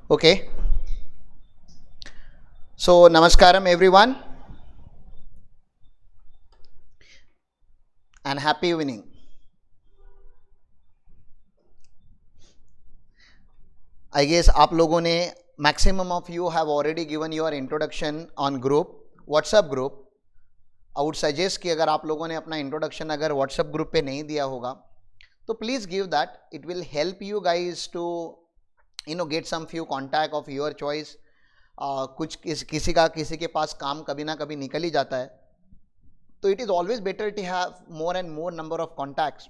Okay. So, Namaskaram everyone and happy evening. I guess आप लोगों ने maximum of you have already given your introduction on group, WhatsApp group. I would suggest कि अगर आप लोगों ने अपना introduction अगर WhatsApp group पे नहीं दिया होगा तो please give that. It will help you guys to get some few contact of your choice. कुछ किसी के पास काम कभी ना कभी निकल ही जाता है, तो it is always better to have more and more number of contacts,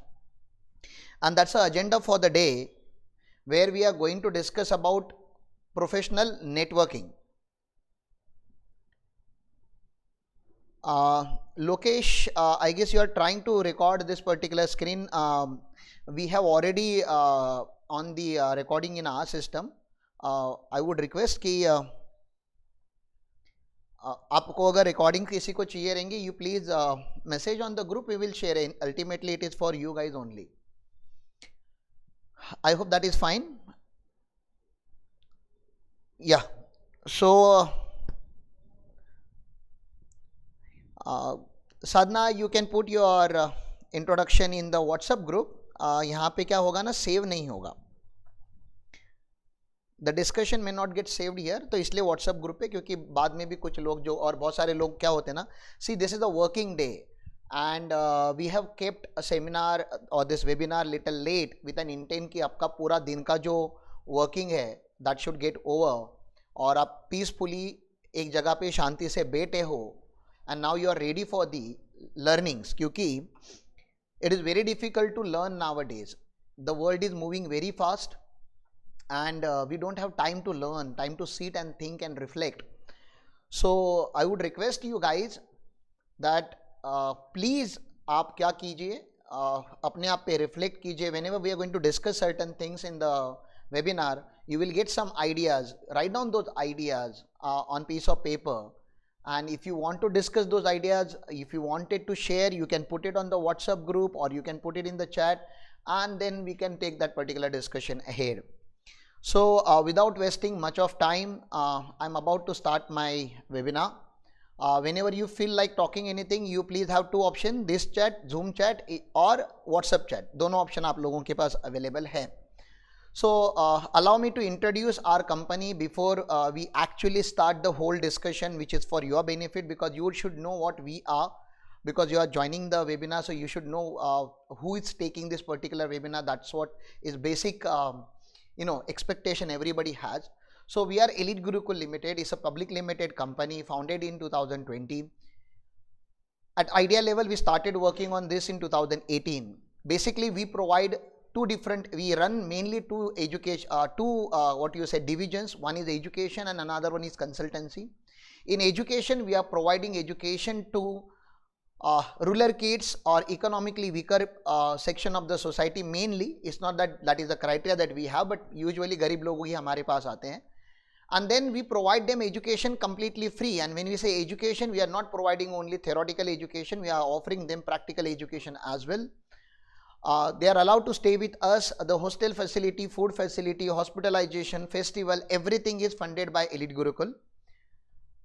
and that's the agenda for the day, where we are going to discuss about professional networking. Lokesh, I guess you are trying to record this particular screen. We have already on the recording in our system. I would request कि आपको अगर recording किसी को चाहिए रहेंगे, you please message on the group, we will share. Ultimately it is for you guys only. I hope that is fine. Yeah. So, Sadhna, you can put your introduction in the WhatsApp group. यहाँ पे क्या होगा ना, save नहीं होगा. The discussion में not gate saved here, तो इसलिए व्हाट्सएप ग्रुप पे, क्योंकि बाद में भी कुछ लोग जो और बहुत सारे लोग क्या होते हैं ना, see this is a working day and we have kept a seminar और this webinar little late with an intent कि आपका पूरा दिन का जो वर्किंग है दैट शुड गेट ओवर, और आप पीसफुली एक जगह पे शांति से बैठे हो and now you are ready for the learnings, क्योंकि it is very difficult to learn nowadays. The world is moving very fast and we don't have time to learn, time to sit and think and reflect. So I would request you guys that please आप क्या कीजिए, अपने आप पे reflect कीजिए. whenever we are going to discuss certain things in the webinar, you will get some ideas. Write down those ideas on piece of paper, and if you want to discuss those ideas, if you wanted to share, you can put it on the WhatsApp group or you can put it in the chat, and then we can take that particular discussion ahead. So without wasting much of time, I'm about to start my webinar. Whenever you feel like talking anything, you please have two options: this chat, Zoom chat, or WhatsApp chat. दोनों option आप लोगों के पास available है. So allow me to introduce our company before we actually start the whole discussion, which is for your benefit, because you should know what we are, because you are joining the webinar, so you should know who is taking this particular webinar. That's what is basic expectation everybody has. So we are Elite Gurukul Limited. It's a public limited company founded in 2020. At idea level, we started working on this in 2018. Basically, we provide we run mainly two education, divisions. One is education and another one is consultancy. In education, we are providing education to rural kids or economically weaker section of the society mainly. It's not that is the criteria that we have, but usually गरीब लोग ही हमारे पास आते हैं, and then we provide them education completely free. And when we say education, we are not providing only theoretical education, we are offering them practical education as well. They are allowed to stay with us. The hostel facility, food facility, hospitalization, festival, everything is funded by Elite Gurukul.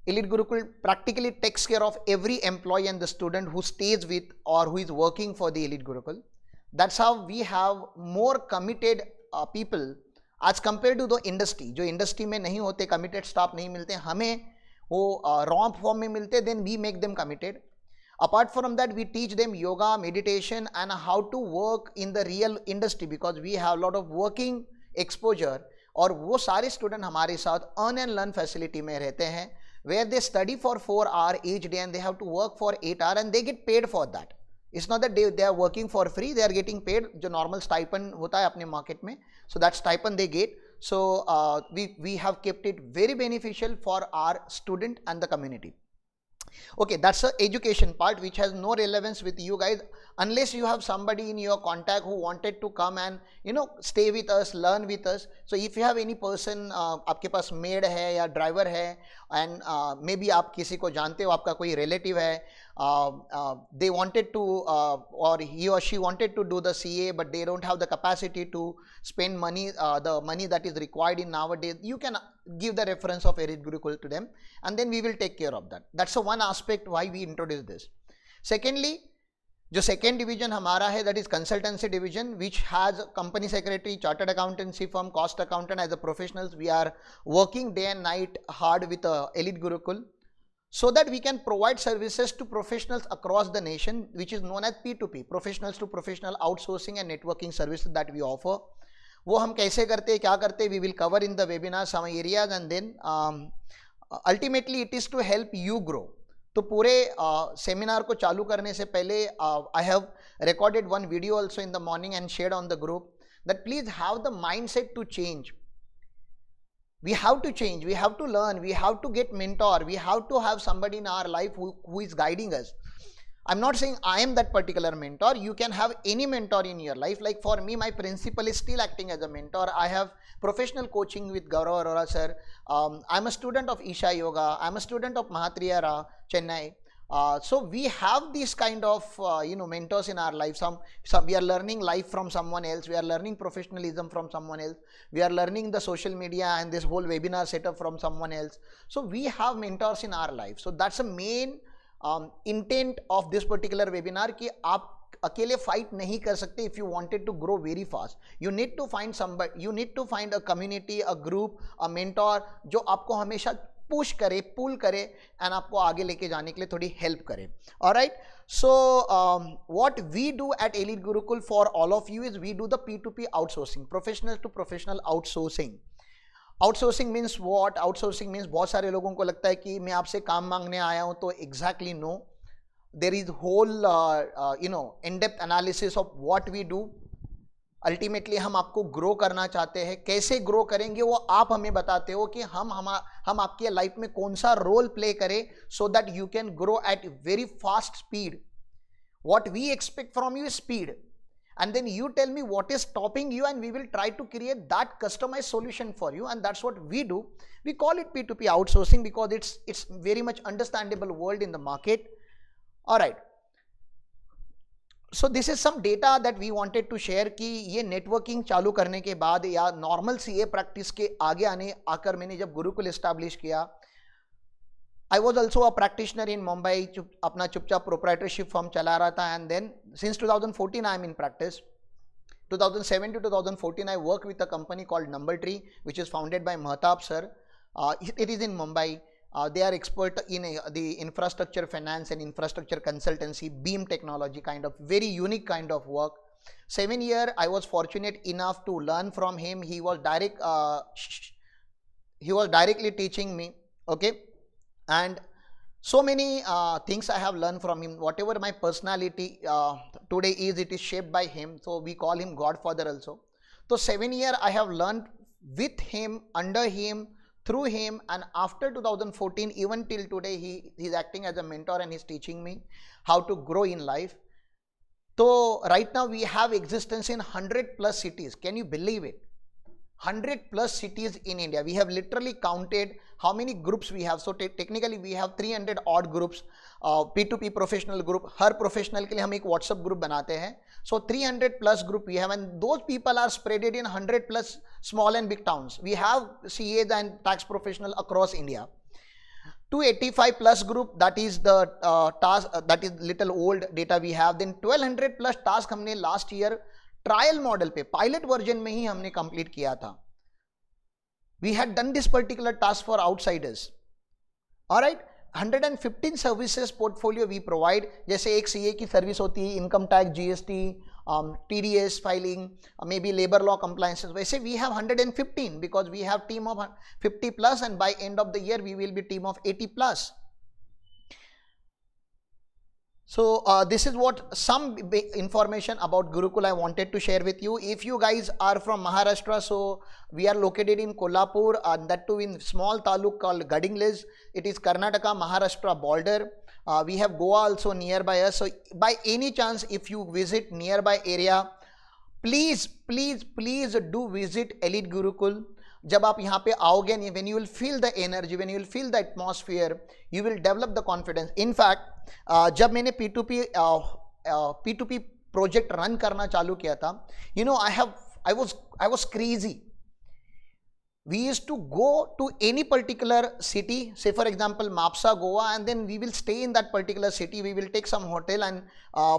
Elite Gurukul practically takes care of every employee and the student who stays with or who is working for the Elite Gurukul. That's how we have more committed people as compared to the industry. जो industry में नहीं होते, committed staff नहीं मिलते, हमें वो raw form में मिलते, then we make them committed. Apart from that, we teach them yoga, meditation, and how to work in the real industry, because we have a lot of working exposure. और वो सारे student हमारे साथ earn and learn facility में रहते हैं, where they study for 4 hours each day and they have to work for 8 hours and they get paid for that. It's not that they are working for free, they are getting paid. जो normal stipend होता है अपने market में, so that stipend they get. So we have kept it very beneficial for our student and the community. Okay, that's the education part, which has no relevance with you guys unless you have somebody in your contact who wanted to come and stay with us, learn with us. So if you have any person, आपके पास maid है या driver है, and maybe आप किसी को जानते हो, आपका कोई relative है, they wanted to or he or she wanted to do the CA, but they don't have the capacity to spend money, the money that is required in nowadays, you can give the reference of Elite Gurukul to them, and then we will take care of that. That's the one aspect why we introduce this. Secondly, जो second division हमारा है that is consultancy division which has company secretary, chartered accountancy firm, cost accountant as a professionals. We are working day and night hard with Elite Gurukul so that we can provide services to professionals across the nation, which is known as P2P, professionals to professional outsourcing and networking services that we offer. वो हम कैसे करते हैं, क्या करते हैं, we will cover in the webinar some areas, and then ultimately it is to help you grow. तो पूरे सेमिनार को चालू करने से पहले I have recorded one video also in the morning and shared on the group that please have the mind set to change. We have to change, we have to learn, we have to get mentor, we have to have somebody in our life who is guiding us. I'm not saying I am that particular mentor. You can have any mentor in your life. Like for me, my principal is still acting as a mentor. I have professional coaching with Gaurav Arora sir. I'm a student of Isha Yoga. I'm a student of Mahatriyara, Chennai. So we have these kind of mentors in our life. Some we are learning life from someone else. We are learning professionalism from someone else. We are learning the social media and this whole webinar setup from someone else. So we have mentors in our life. So that's the main intent of this particular webinar कि आप अकेले fight नहीं कर सकते. If you wanted to grow very fast, you need to find somebody, you need to find a community, a group, a mentor जो आपको हमेशा push करे, पुल करे एंड आपको आगे लेके जाने के लिए थोड़ी हेल्प करे. Alright, so what we do at Elite Gurukul for all of you is we do the P2P outsourcing, professional to professional outsourcing. Outsourcing means what? Outsourcing means बहुत सारे लोगों को लगता है कि मैं आपसे काम मांगने आया हूं, तो exactly know, there is whole in depth analysis of what we do. Ultimately हम आपको ग्रो करना चाहते हैं. कैसे ग्रो करेंगे वो आप हमें बताते हो कि हम आपकी लाइफ में कौन सा रोल प्ले करें so that you can grow at very fast speed. What we expect from you is speed, and then you tell me what is stopping you and we will try to create that customized solution for you, and that's what we do. We call it P2P outsourcing because it's very much understandable world in the market. All right, so this is some data that we wanted to share कि ये networking चालू करने के बाद या normal CA practice के आगे आकर मैंने जब गुरुकुल एस्टैब्लिश किया, I was also a practitioner in Mumbai, अपना चुपचाप proprietorship firm चला रहा था, and then since 2014 I am in practice. 2007 to 2014 I worked with a company called Number Tree, which is founded by Mahtab sir. It is in Mumbai. They are expert in the infrastructure finance and infrastructure consultancy, beam technology, kind of very unique kind of work. 7 years I was fortunate enough to learn from him. He was directly teaching me, okay. And so many things I have learned from him. Whatever my personality today is, it is shaped by him. So we call him Godfather also. So 7 years I have learned with him, under him, through him, and after 2014 even till today he is acting as a mentor and he's teaching me how to grow in life. So right now we have existence in 100 plus cities. Can you believe it? 100 plus cities in India. We have literally counted how many groups we have. So technically we have 300 odd groups, P2P professional group. Her professional के लिए हम एक WhatsApp group बनाते हैं. So 300 plus group we have, and those people are spreaded in 100 plus small and big towns. We have CAs and tax professional across India. 285 plus group, that is the task, that is little old data we have. Then 1200 plus task हमने last year trial model पे, pilot version में ही हमने complete किया था. We had done this particular task for outsiders. Alright, 115 services portfolio we provide. जैसे एक CA की सर्विस होती है, income tax, GST, TDS filing, may be labour law compliances, वैसे we have 115 because we have team of 50 plus and by end of the year we will be team of 80 plus. So this is what some information about Gurukul I wanted to share with you. If you guys are from Maharashtra, so we are located in Kolhapur, and that too in small taluk called Gadinglis. It is Karnataka Maharashtra border. We have Goa also nearby us. So by any chance, if you visit nearby area, please do visit Elite Gurukul. जब आप यहाँ पे आओगे, when you will feel the energy, when you will feel the atmosphere, you will develop the confidence. In fact, जब मैंने P2P project run करना चालू किया था, you know, I was crazy. We used to go to any particular city, say for example Mapsa, Goa, and then we will stay in that particular city. We will take some hotel and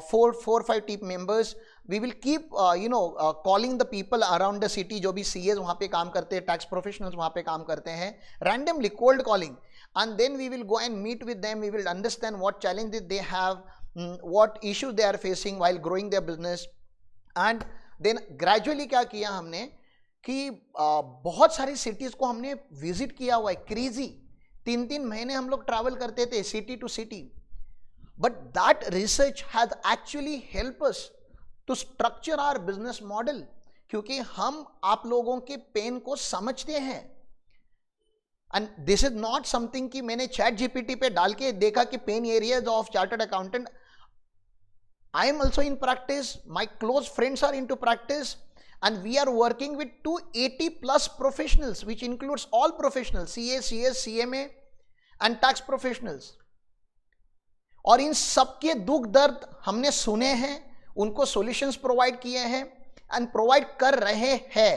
four or five team members. We will keep calling the people around the city, जो भी CAs वहाँ पे काम करते हैं, tax professionals वहाँ पे काम करते हैं, randomly cold calling, and then we will go and meet with them. We will understand what challenges they have, what issues they are facing while growing their business, and then gradually क्या किया हमने कि बहुत सारी cities को हमने visit किया हुआ है. क्रेजी 3-3 महीने हम लोग ट्रैवल करते थे city to city. But that research has actually help us to structure our business model, क्योंकि हम आप लोगों के पेन को समझते हैं. And this is not something कि मैंने चैट जीपीटी पे डाल के देखा कि pain areas of chartered accountant. I am also in practice, my close friends are into practice, and we are working with 280 plus professionals, which includes all professionals, CA, CS, CMA and tax professionals. और इन सबके दुख दर्द हमने सुने हैं, उनको solutions provide किए हैं एंड प्रोवाइड कर रहे हैं.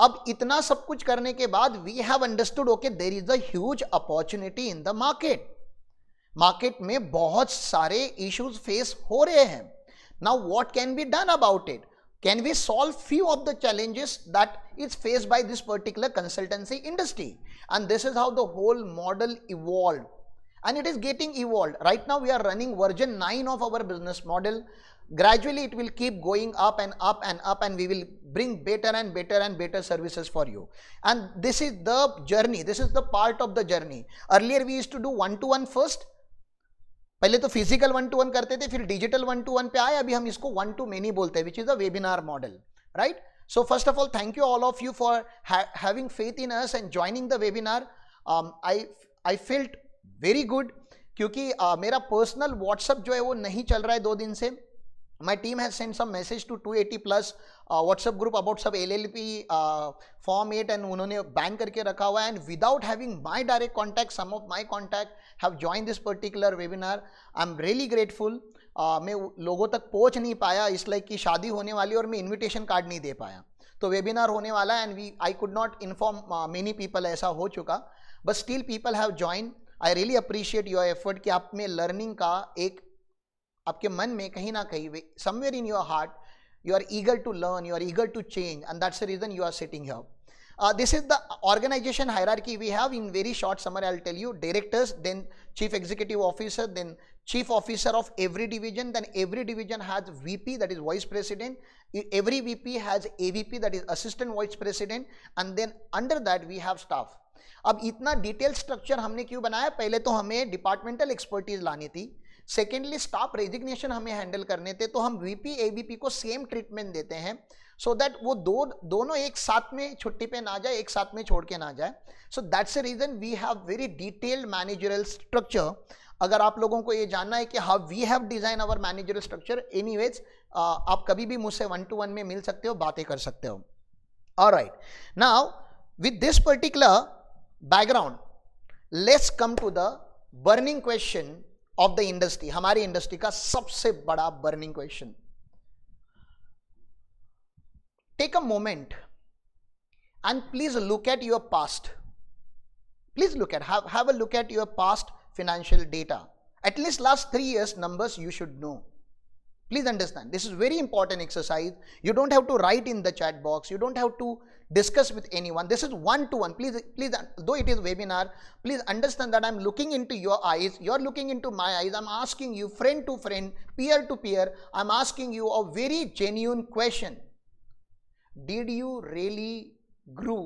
अब इतना सब कुछ करने के बाद we have understood, okay, there is a huge opportunity in the market. Market में बहुत सारे इश्यूज फेस हो रहे हैं. Now what can be done about it? Can we solve few of the challenges that is faced by this particular consultancy industry? And this is how the whole model evolved, and it is getting evolved. Right now we are running version 9 of our business model. Gradually it will keep going up and up and up, and we will bring better and better and better services for you. And this is the journey, this is the part of the journey. Earlier we used to do 1-to-1 first. पहले तो physical 1-to-1 करते थे, फिर digital 1-to-1 पे आए, अभी हम इसको 1-to-many बोलते हैं, which is a webinar model, right? So first of all thank you all of you for having faith in us and joining the webinar. I felt very good, क्योंकि मेरा personal WhatsApp जो है वो नहीं चल रहा है 2 दिन से. My team has sent some message to 280 plus WhatsApp group about some LLP Form 8, and उन्होंने बैन करके रखा हुआ है. And without having my direct contact, some of my contact have joined this particular webinar. I'm really grateful. मैं लोगों तक पहुंच नहीं पाया, इसलिए कि शादी होने वाली और मैं इनविटेशन कार्ड नहीं दे पाया. तो वेबिनार होने वाला है and I could not inform many people, ऐसा हो चुका. But still people have join. I really appreciate your effort कि आप में लर्निंग का एक आपके मन में कहीं ना कहीं somewhere in your heart you are eager to learn, you are eager to change, and that's the reason you are sitting here. This is the organization hierarchy we have. In very short summary I'll tell you: directors, then chief executive officer, then chief officer of every division, then every division has VP, that is vice president, every VP has AVP, that is assistant vice president, and then under that we have staff. अब इतना detail structure हमने क्यों बनाया? पहले तो हमें departmental expertise लानी थी, सेकेंडली स्टाफ रेजिग्नेशन हमें हैंडल करने थे, तो हम वीपी एवीपी को सेम ट्रीटमेंट देते हैं सो दैट वो दोनों एक साथ में छुट्टी पे ना जाए, एक साथ में छोड़ के ना जाए. So that's the reason we have very detailed managerial structure. अगर आप लोगों को ये जानना है कि how we have design our managerial structure, anyways आप कभी भी मुझसे 1-to-1 में मिल सकते हो, बातें कर सकते हो. Alright, now with this particular background let's come to the burning question of the industry. हमारी इंडस्ट्री का सबसे बड़ा burning question. Take a moment and please look at your past. Please look at, have a look at your past financial data. At least last 3 years numbers you should know. Please understand, this is very important exercise. You don't have to write in the chat box, you don't have to discuss with anyone. This is 1-to-1. Please, though it is webinar, please understand that I'm looking into your eyes, you're looking into my eyes. I'm asking you friend to friend, peer to peer, I'm asking you a very genuine question. Did you really grew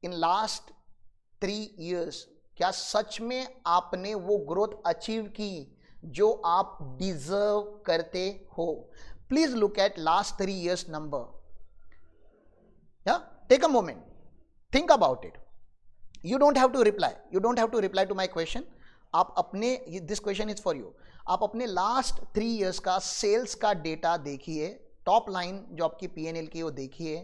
in last 3 years? क्या सच में आपने वो growth achieve की जो आप deserve करते हो? Please look at last 3 years number. या take a moment, think about it. You don't have to reply, you don't have to reply to my question. आप अपने, this question is for you, आप अपने last 3 years का sales का data देखिए, top line जो आपकी P&L की वो देखिए,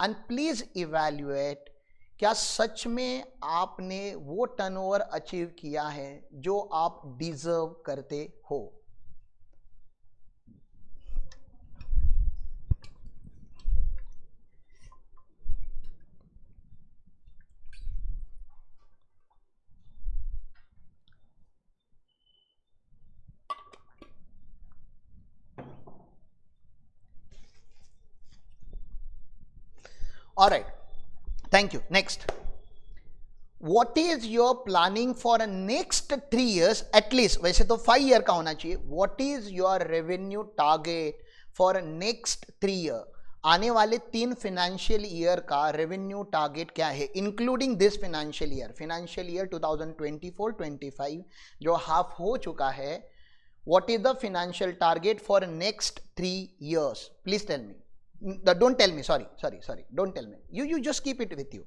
एंड प्लीज इवैल्यूएट क्या सच में आपने वो टर्नओवर अचीव किया है जो आप डिजर्व करते हो? Alright, thank you. Next, what is your planning for a next 3 years at least? वैसे तो 5 year का होना चाहिए. what is your revenue target for next 3 year? आने वाले 3 फाइनेंशियल ईयर का रेवेन्यू टारगेट क्या है, इंक्लूडिंग दिस फाइनेंशियल ईयर 2024-25 जो हाफ हो चुका है. what is the financial target for next 3 years? please tell me. don't tell me, sorry, don't tell me. you just keep it with you.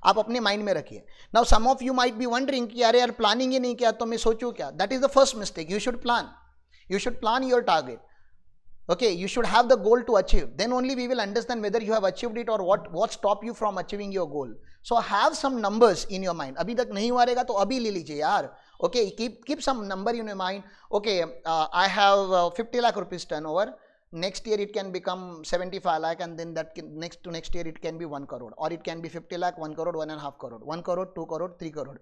आप अपने mind में रखिए. Now some of you might be wondering कि अरे यार planning ही नहीं किया तो मैं सोचूं क्या. That is the first mistake. You should plan your target. Okay, you should have the goal to achieve. Then only we will understand whether you have achieved it or what stop you from achieving your goal. So have some numbers in your mind. अभी तक नहीं हुआ रहेगा तो अभी ले लीजिए यार. Okay, keep some number in your mind. Okay, I have 50 lakh rupees turnover. Next year it can become 75 lakh, and then that can, next year it can be 1 crore, or it can be 50 lakh, 1 crore, 1.5 crore, 1 crore, 2 crore, 3 crore.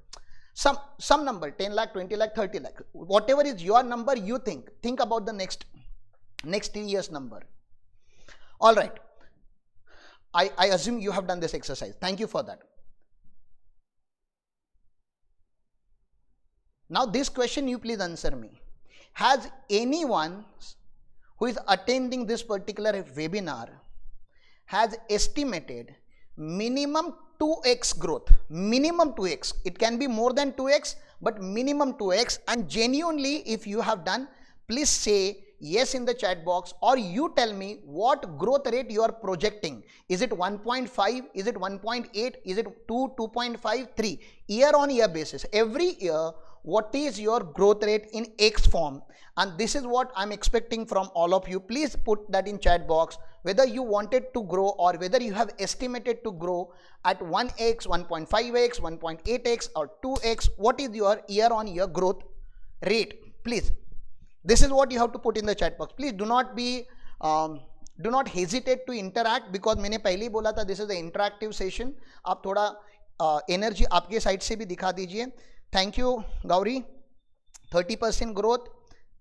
Some number, 10 lakh, 20 lakh, 30 lakh. Whatever is your number, you think about the next 3 years number. All right, I assume you have done this exercise. Thank you for that. Now this question you please answer me. Has anyone who is attending this particular webinar has estimated minimum 2x growth? Minimum 2x. It can be more than 2x, but minimum 2x. And genuinely, if you have done, please say yes in the chat box, or you tell me what growth rate you are projecting. Is it 1.5? Is it 1.8? Is it 2, 2.5, 3? Year on year basis. Every year, what is your growth rate in X form? And this is what I'm expecting from all of you. Please put that in chat box, whether you wanted to grow or whether you have estimated to grow at 1x, 1.5x, 1.8x or 2x. What is your year on year growth rate? Please, this is what you have to put in the chat box. Please do not hesitate to interact, because मैंने पहले ही बोला था this is the interactive session. आप थोड़ा energy आपके side से भी दिखा दीजिए. Thank you, Gauri. 30% growth.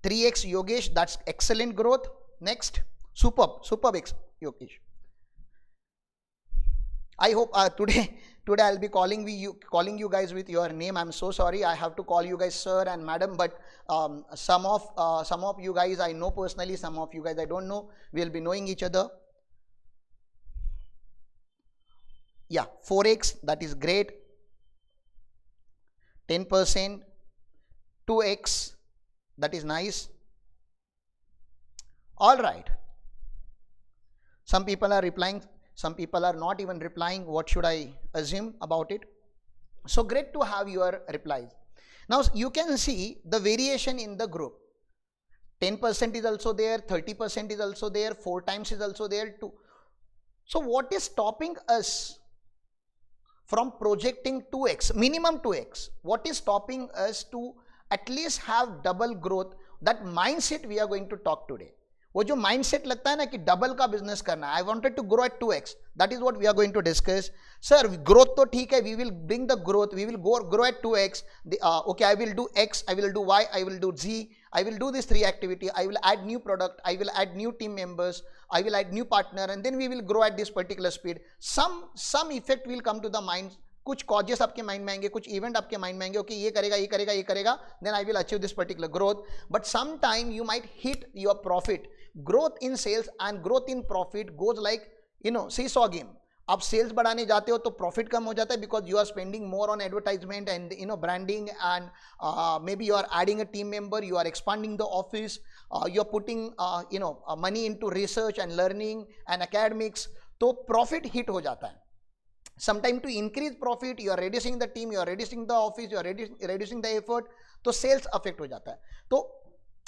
3x Yogesh, that's excellent growth. Next, superb Yogesh. I hope today I'll be calling you guys with your name. I'm so sorry I have to call you guys sir and madam, but some of you guys I know personally, some of you guys I don't know. We'll be knowing each other. Yeah, 4x, that is great. 10%, 2x, that is nice. All right, some people are replying, some people are not even replying. What should I assume about it? So great to have your replies. Now you can see the variation in the group. 10% is also there, 30% is also there, 4 times is also there too. So what is stopping us from projecting 2x, minimum 2x? What is stopping us to at least have double growth? That mindset we are going to talk today. वो जो mindset लगता है ना कि double का business करना है, I wanted to grow at 2x. That is what we are going to discuss. Sir, growth तो ठीक है, we will bring the growth, we will grow at 2x. Okay, I will do X, I will do Y, I will do Z, I will do this 3 activity, I will add new product, I will add new team members, I will add new partner, and then we will grow at this particular speed. Some effect will come to the mind. कुछ causes आपके mind में आएंगे, कुछ event आपके mind में आएंगे. Okay, ये करेगा, then I will achieve this particular growth. But some time you might hit your profit. Growth in sales and growth in profit goes like seesaw game. आप सेल्स बढ़ाने जाते हो तो प्रॉफिट कम हो जाता है, because you are spending more on advertisement and branding, and maybe you are adding a team member, you are expanding the office, you are putting money into research and learning and academics. तो profit hit हो जाता है. Sometime to increase profit, you are reducing the team, you are reducing the office, you are reducing the effort, तो sales affect हो जाता है. तो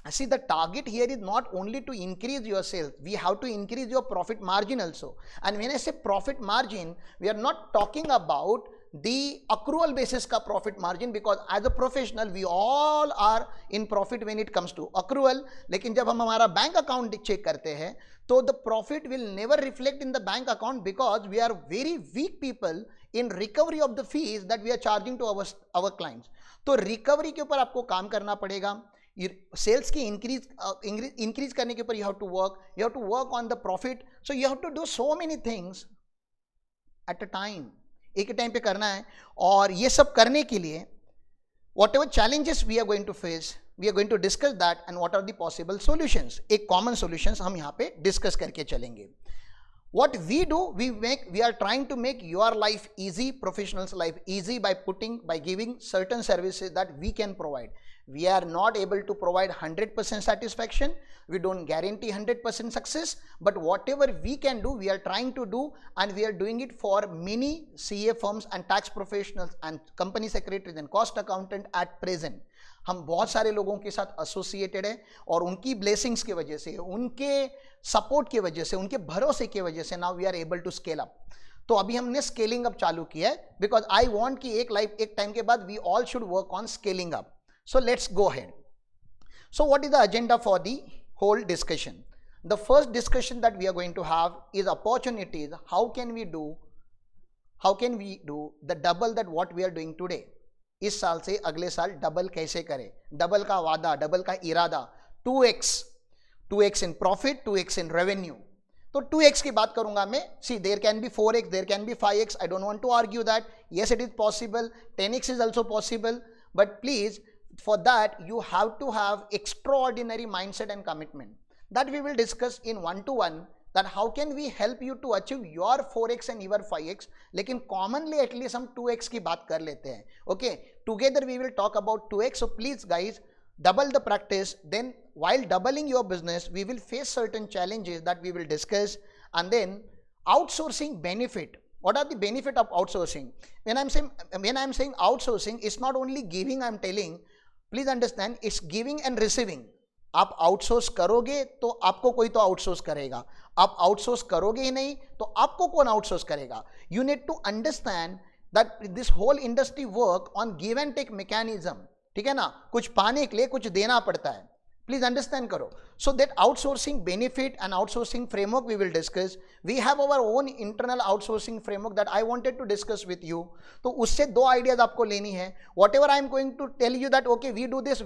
See, the target here is not only to increase your sales, we have to increase your profit margin also. And when I say profit margin, we are not talking about the accrual basis ka profit margin, because as a professional we all are in profit when it comes to accrual. लेकिन जब हम हमारा bank account check करते हैं तो the profit will never reflect in the bank account, because we are very weak people in recovery of the fees that we are charging to our clients. तो recovery के ऊपर आपको काम करना पड़ेगा. सेल्स की इंक्रीज करने के ऊपर you have to work on the profit. So you have to do so many things at a time. एक टाइम पे करना है. और ये सब करने के लिए whatever challenges we are going to face, we are going to discuss that and what are the possible solutions. एक common solutions हम यहाँ पे discuss करके चलेंगे. What we do, we are trying to make your life easy, professionals' life easy by giving certain services that we can provide. We are not able to provide 100% satisfaction. We don't guarantee 100% success, but whatever we can do, we are trying to do, and we are doing it for many CA firms and tax professionals and company secretaries and cost accountant at present. हम बहुत सारे लोगों के साथ associated है, और उनकी blessings की वजह से, उनके सपोर्ट की वजह से, उनके भरोसे की वजह से now we are able to scale up. तो अभी हमने स्केलिंग अप चालू किया है, बिकॉज आई वांट कि एक टाइम के बाद we all should work on scaling up. So let's go ahead. So what is the agenda for the whole discussion? The first discussion that we are going to have is opportunities. How can we do the double that what we are doing today? इस साल से अगले साल double कैसे करें? Double का वादा, double का इरादा. 2x in profit, 2x in revenue. तो 2x की बात करूंगा मैं. See, there can be 4x, there can be 5x. I don't want to argue that. Yes, it is possible. 10x is also possible. But please, for that you have to have extraordinary mindset and commitment that we will discuss in one-to-one, that how can we help you to achieve your 4x and your 5x. लेकिन commonly at least हम 2x की बात कर लेते हैं. Okay, together we will talk about 2x. So please guys, double the practice. Then while doubling your business, we will face certain challenges that we will discuss. And then outsourcing benefit. What are the benefit of outsourcing? When I'm saying outsourcing, it's not only giving. I'm telling, please understand, it's giving and receiving. आप outsource करोगे तो आपको कोई तो outsource करेगा. आप outsource करोगे ही नहीं तो आपको कौन आउटसोर्स करेगा? You need to understand that this whole industry work on give and take mechanism. ठीक है ना? कुछ पाने के लिए कुछ देना पड़ता है. प्लीज अंडरस्टैंड करो. So that outsourcing benefit and outsourcing framework we will discuss. We have our own internal outsourcing framework that I wanted to discuss with you. तो उससे दो आइडियाज आपको लेनी है. Whatever I am going to tell you that okay we do this,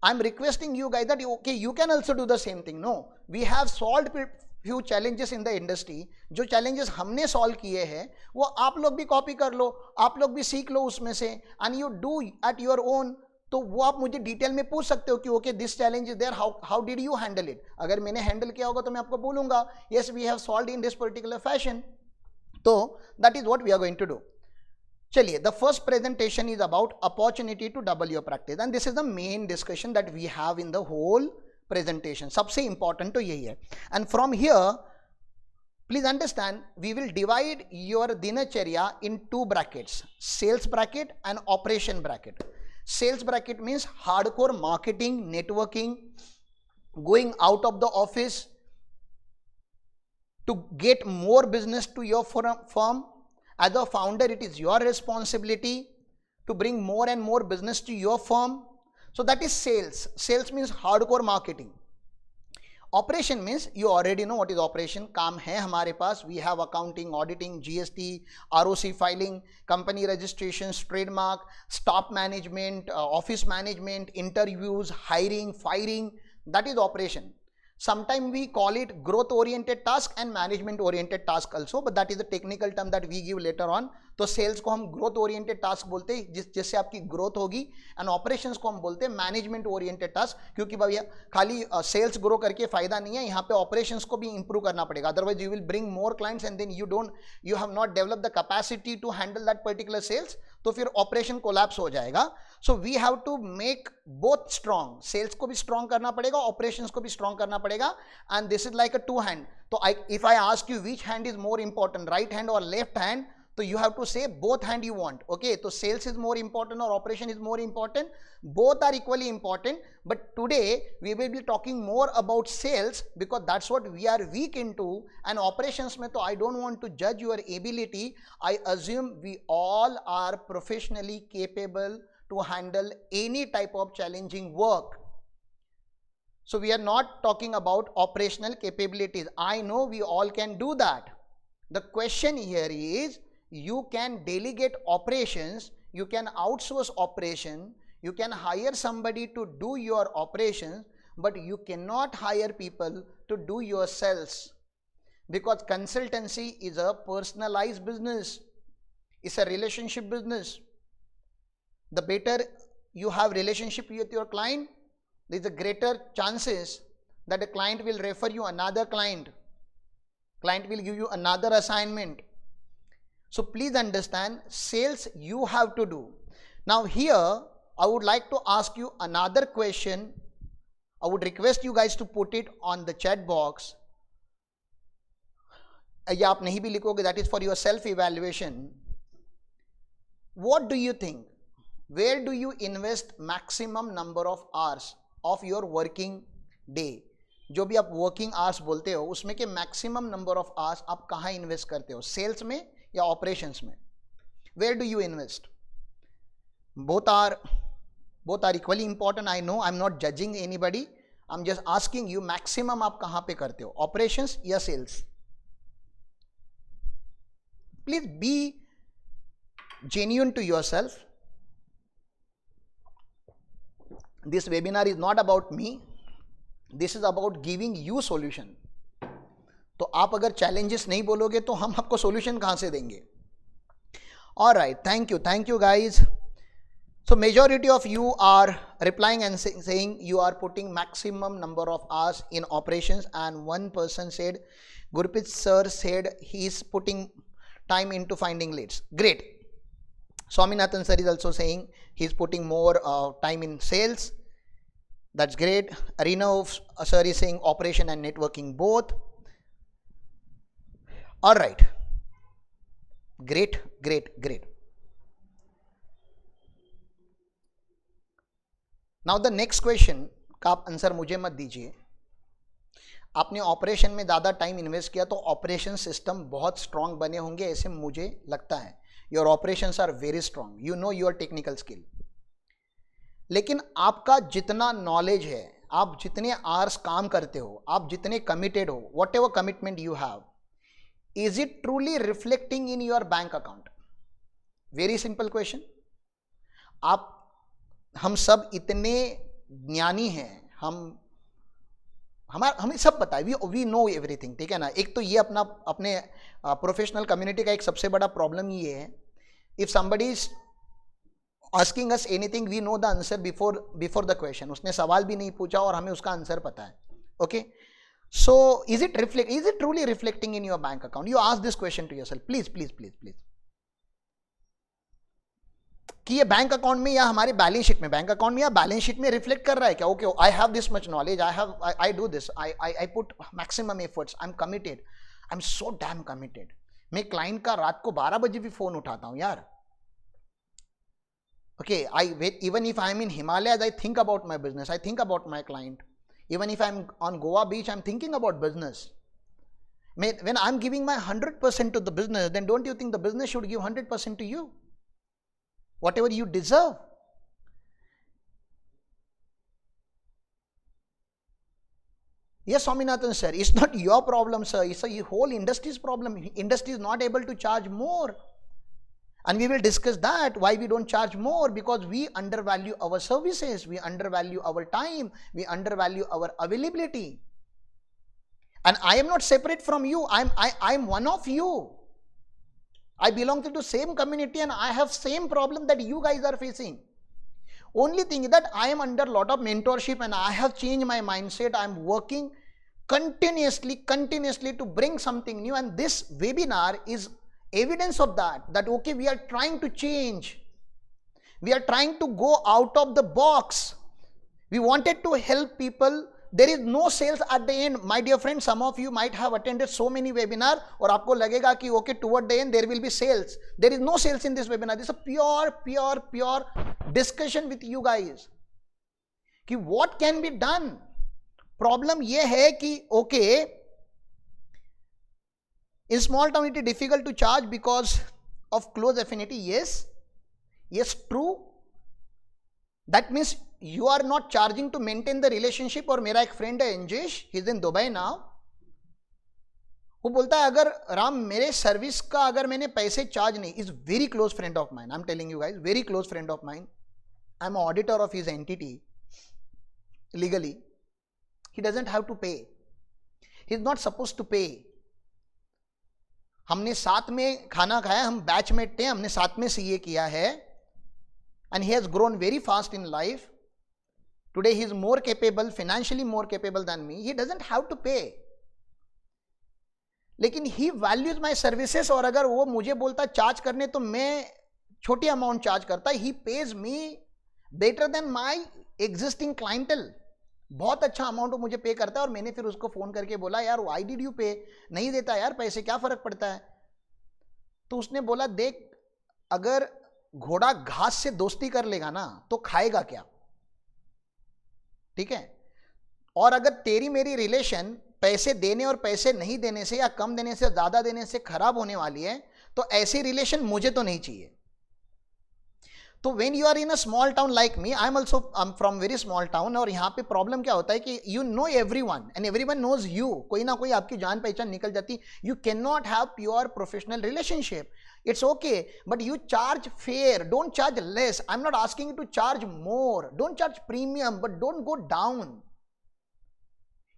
I am requesting you guys that okay you can also do the same thing. No, we have solved few challenges in the industry. जो challenges हमने solve किए हैं वो आप लोग भी copy कर लो, आप लोग भी सीख लो उसमें से, and you do at your own. तो वो आप मुझे डिटेल में पूछ सकते हो कि okay this challenge is there, how did you handle it. अगर मैंने हैंडल किया होगा तो मैं आपको बोलूंगा yes we have solved in this particular fashion. तो that is what we are going to do. चलिए, the first presentation is about opportunity to double your practice, and this is the main discussion that we have in the whole presentation. सबसे important तो यही है. And from here please understand, we will divide your dinacharya in two brackets, sales bracket and operation bracket. Sales bracket means hardcore marketing, networking, going out of the office to get more business to your firm. As a founder, it is your responsibility to bring more and more business to your firm. So that is sales. Sales means hardcore marketing. Operation means you already know what is operation. काम है हमारे पास. We have accounting, auditing, GST, ROC filing, company registration, trademark, stock management, office management, interviews, hiring, firing. That is operation. Sometimes we call it growth oriented task and management oriented task also, but that is a technical term that we give later on. तो sales को हम growth oriented task बोलते हैं जिससे आपकी growth होगी, and operations को हम बोलते हैं मैनेजमेंट ओरिएंटेड टास्क. क्योंकि भैया खाली सेल्स ग्रो करके फायदा नहीं है, यहाँ पे ऑपरेशंस को भी इंप्रूव करना पड़ेगा. Otherwise you will bring more clients and then you have not develop the capacity to handle that particular sales. तो फिर ऑपरेशन कोलैप्स हो जाएगा. So we have to make both strong. Sales को भी स्ट्रॉन्ग करना पड़ेगा, ऑपरेशंस को भी स्ट्रॉन्ग करना पड़ेगा, and this is like a two hand. तो if I ask you which hand is more important, right hand और लेफ्ट हैंड, तो you have to say both hand you want. Okay, so sales is more important or operation is more important? Both are equally important, but today we will be talking more about sales because that's what we are weak into, and operations mein to I don't want to judge your ability. I assume we all are professionally capable to handle any type of challenging work. So we are not talking about operational capabilities. I know we all can do that. The question here is, you can delegate operations, you can outsource operation, you can hire somebody to do your operations, but you cannot hire people to do your sales, because consultancy is a personalized business. It's a relationship business. The better you have relationship with your client, there is a greater chances that a client will refer you another client. Client will give you another assignment. So please understand, sales you have to do. Now here, I would like to ask you another question. I would request you guys to put it on the chat box. या आप नहीं भी लिखोगे, that is for your self evaluation. What do you think? Where do you invest maximum number of hours of your working day? जो भी आप working hours बोलते हो उसमें के मैक्सिमम नंबर ऑफ आवर्स आप कहाँ इन्वेस्ट करते हो, सेल्स में या ऑपरेशंस में? Where do you invest? Both are equally important. I know, I am not judging anybody, I am just asking you maximum आप कहाँ पे करते हो, ऑपरेशंस या sales? Please be genuine to yourself. This webinar is not about me, this is about giving you solution. तो आप अगर challenges नहीं बोलोगे तो हम आपको सॉल्यूशन कहां से देंगे? Alright, thank you guys. So majority of you are replying and saying you are putting maximum number of hours in operations, and one person said, Gurpreet sir said he is putting time into finding leads. Great. Swaminathan sir is also saying he is putting more time in sales. That's great. Arinav sir is saying operation and networking both. All right. Great. Now the next question का आप answer मुझे मत दीजिए. आपने operation में ज़्यादा time invest किया तो ऑपरेशन सिस्टम बहुत स्ट्रांग बने होंगे ऐसे मुझे लगता है. Your operations are very strong, you know your technical skill. लेकिन आपका जितना नॉलेज है, आप जितने आवर्स काम करते हो, आप जितने कमिटेड हो, what ever commitment you have, is it truly reflecting in your bank account? Very simple question. हम सब इतने ज्ञानी हैं, हमें सब पता है, वी नो एवरीथिंग, ठीक है ना. एक तो ये अपने प्रोफेशनल कम्युनिटी का एक सबसे बड़ा प्रॉब्लम ये है, if somebody is asking us anything we know the answer before the question. उसने सवाल भी नहीं पूछा और हमें उसका आंसर पता है. Okay, so is it truly reflecting in your bank account? You ask this question to yourself, please कि ये बैंक अकाउंट में या हमारे बैलेंस शीट में, बैंक अकाउंट में या बैलेंस शीट में रिफ्लेक्ट कर रहा है क्या? Okay, I have this much knowledge, I do this, I put maximum efforts, I am committed, I am so damn committed. मैं क्लाइंट का रात को 12 बजे भी फोन उठाता हूं यार. Okay, I wait, even if I am in Himalayas I think about my business, I think about my client. Even if I am on Goa beach I am thinking about business. When I'm giving my 100% to the business, then don't you think the business should give 100% to you? Whatever you deserve. Yes, Swaminathan sir, it's not your problem, sir. It's a whole industry's problem. Industry is not able to charge more. And we will discuss that, why we don't charge more, because we undervalue our services, we undervalue our time, we undervalue our availability. And I am not separate from you. I'm one of you. I belong to the same community and I have same problem that you guys are facing. Only thing is that I am under a lot of mentorship and I have changed my mindset. I am working continuously to bring something new, and this webinar is evidence of that okay, we are trying to change. We are trying to go out of the box. We wanted to help people there is no sales at the end. My dear friends, some of you might have attended so many webinar और आपको लगेगा कि okay, toward the end there will be sales. There is no sales in this webinar. This is a pure discussion with you guys कि what can be done. Problem ये है कि okay, in small town it is difficult to charge because of close affinity. Yes, true. That means you are not charging to maintain the relationship. और मेरा एक friend है Anjesh, he is in Dubai now, वो बोलता है अगर राम मेरे service का अगर मैंने पैसे चार्ज नहीं, is very close friend of mine, I am telling you guys, very close friend of mine, I am auditor of his entity legally, he doesn't have to pay, he is not suppose to pay. हमने साथ में खाना खाया, हम batchmate थे, हमने साथ में सीए किया है, and he has grown very fast in life. Today he is more capable, financially more capable than me. He doesn't have to pay. लेकिन he values my services, और अगर वो मुझे बोलता चार्ज करने तो मैं छोटी अमाउंट चार्ज करता. He pays me better than my existing clientele. बहुत अच्छा अमाउंट वो मुझे पे करता है. और मैंने फिर उसको फोन करके बोला यार why did you pay? नहीं देता यार पैसे, क्या फर्क पड़ता है. तो उसने बोला देख, अगर घोड़ा घास से दोस्ती कर लेगा ना तो खाएगा क्या, ठीक है. और अगर तेरी मेरी रिलेशन पैसे देने और पैसे नहीं देने से या कम देने से ज्यादा देने से खराब होने वाली है, तो ऐसी रिलेशन मुझे तो नहीं चाहिए. तो when you are in a small town like me, I am also from very small town, और यहाँ पे प्रॉब्लम क्या होता है कि you know everyone and everyone knows you, कोई ना कोई आपकी जान पहचान निकल जाती. You can not have pure professional relationship. It's okay, but you charge fair, don't charge less. I'm not asking you to charge more, don't charge premium, but don't go down.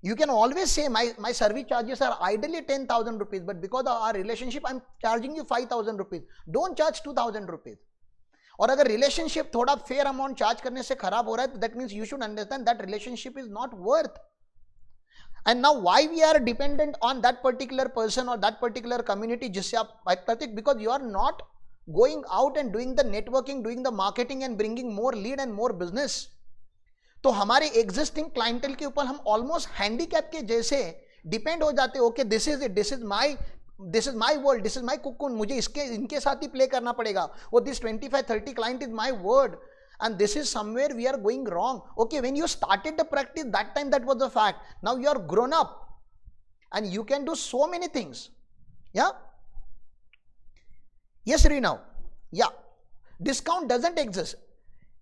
You can always say my service charges are ideally 10,000 rupees, but because of our relationship I'm charging you 5,000 rupees. Don't charge 2,000 rupees. और अगर relationship थोड़ा fair amount charge करने से खराब हो रहा है, तो that means you should understand that relationship is not worth. And now why we are dependent on that particular person or that particular community जिससे आप बात करते, because you are not going out and doing the networking, doing the marketing and bringing more lead and more business. तो हमारे existing clientele के ऊपर हम almost handicap के जैसे depend हो जाते. okay, this is it, this is my world, this is my cocoon, मुझे इनके साथ ही play करना पड़ेगा. oh, this 25-30 client is my word. And this is somewhere we are going wrong. Okay, when you started the practice, that time that was the fact. Now you are grown up and you can do so many things. Yeah. Yes, Rinav. Yeah. Discount doesn't exist.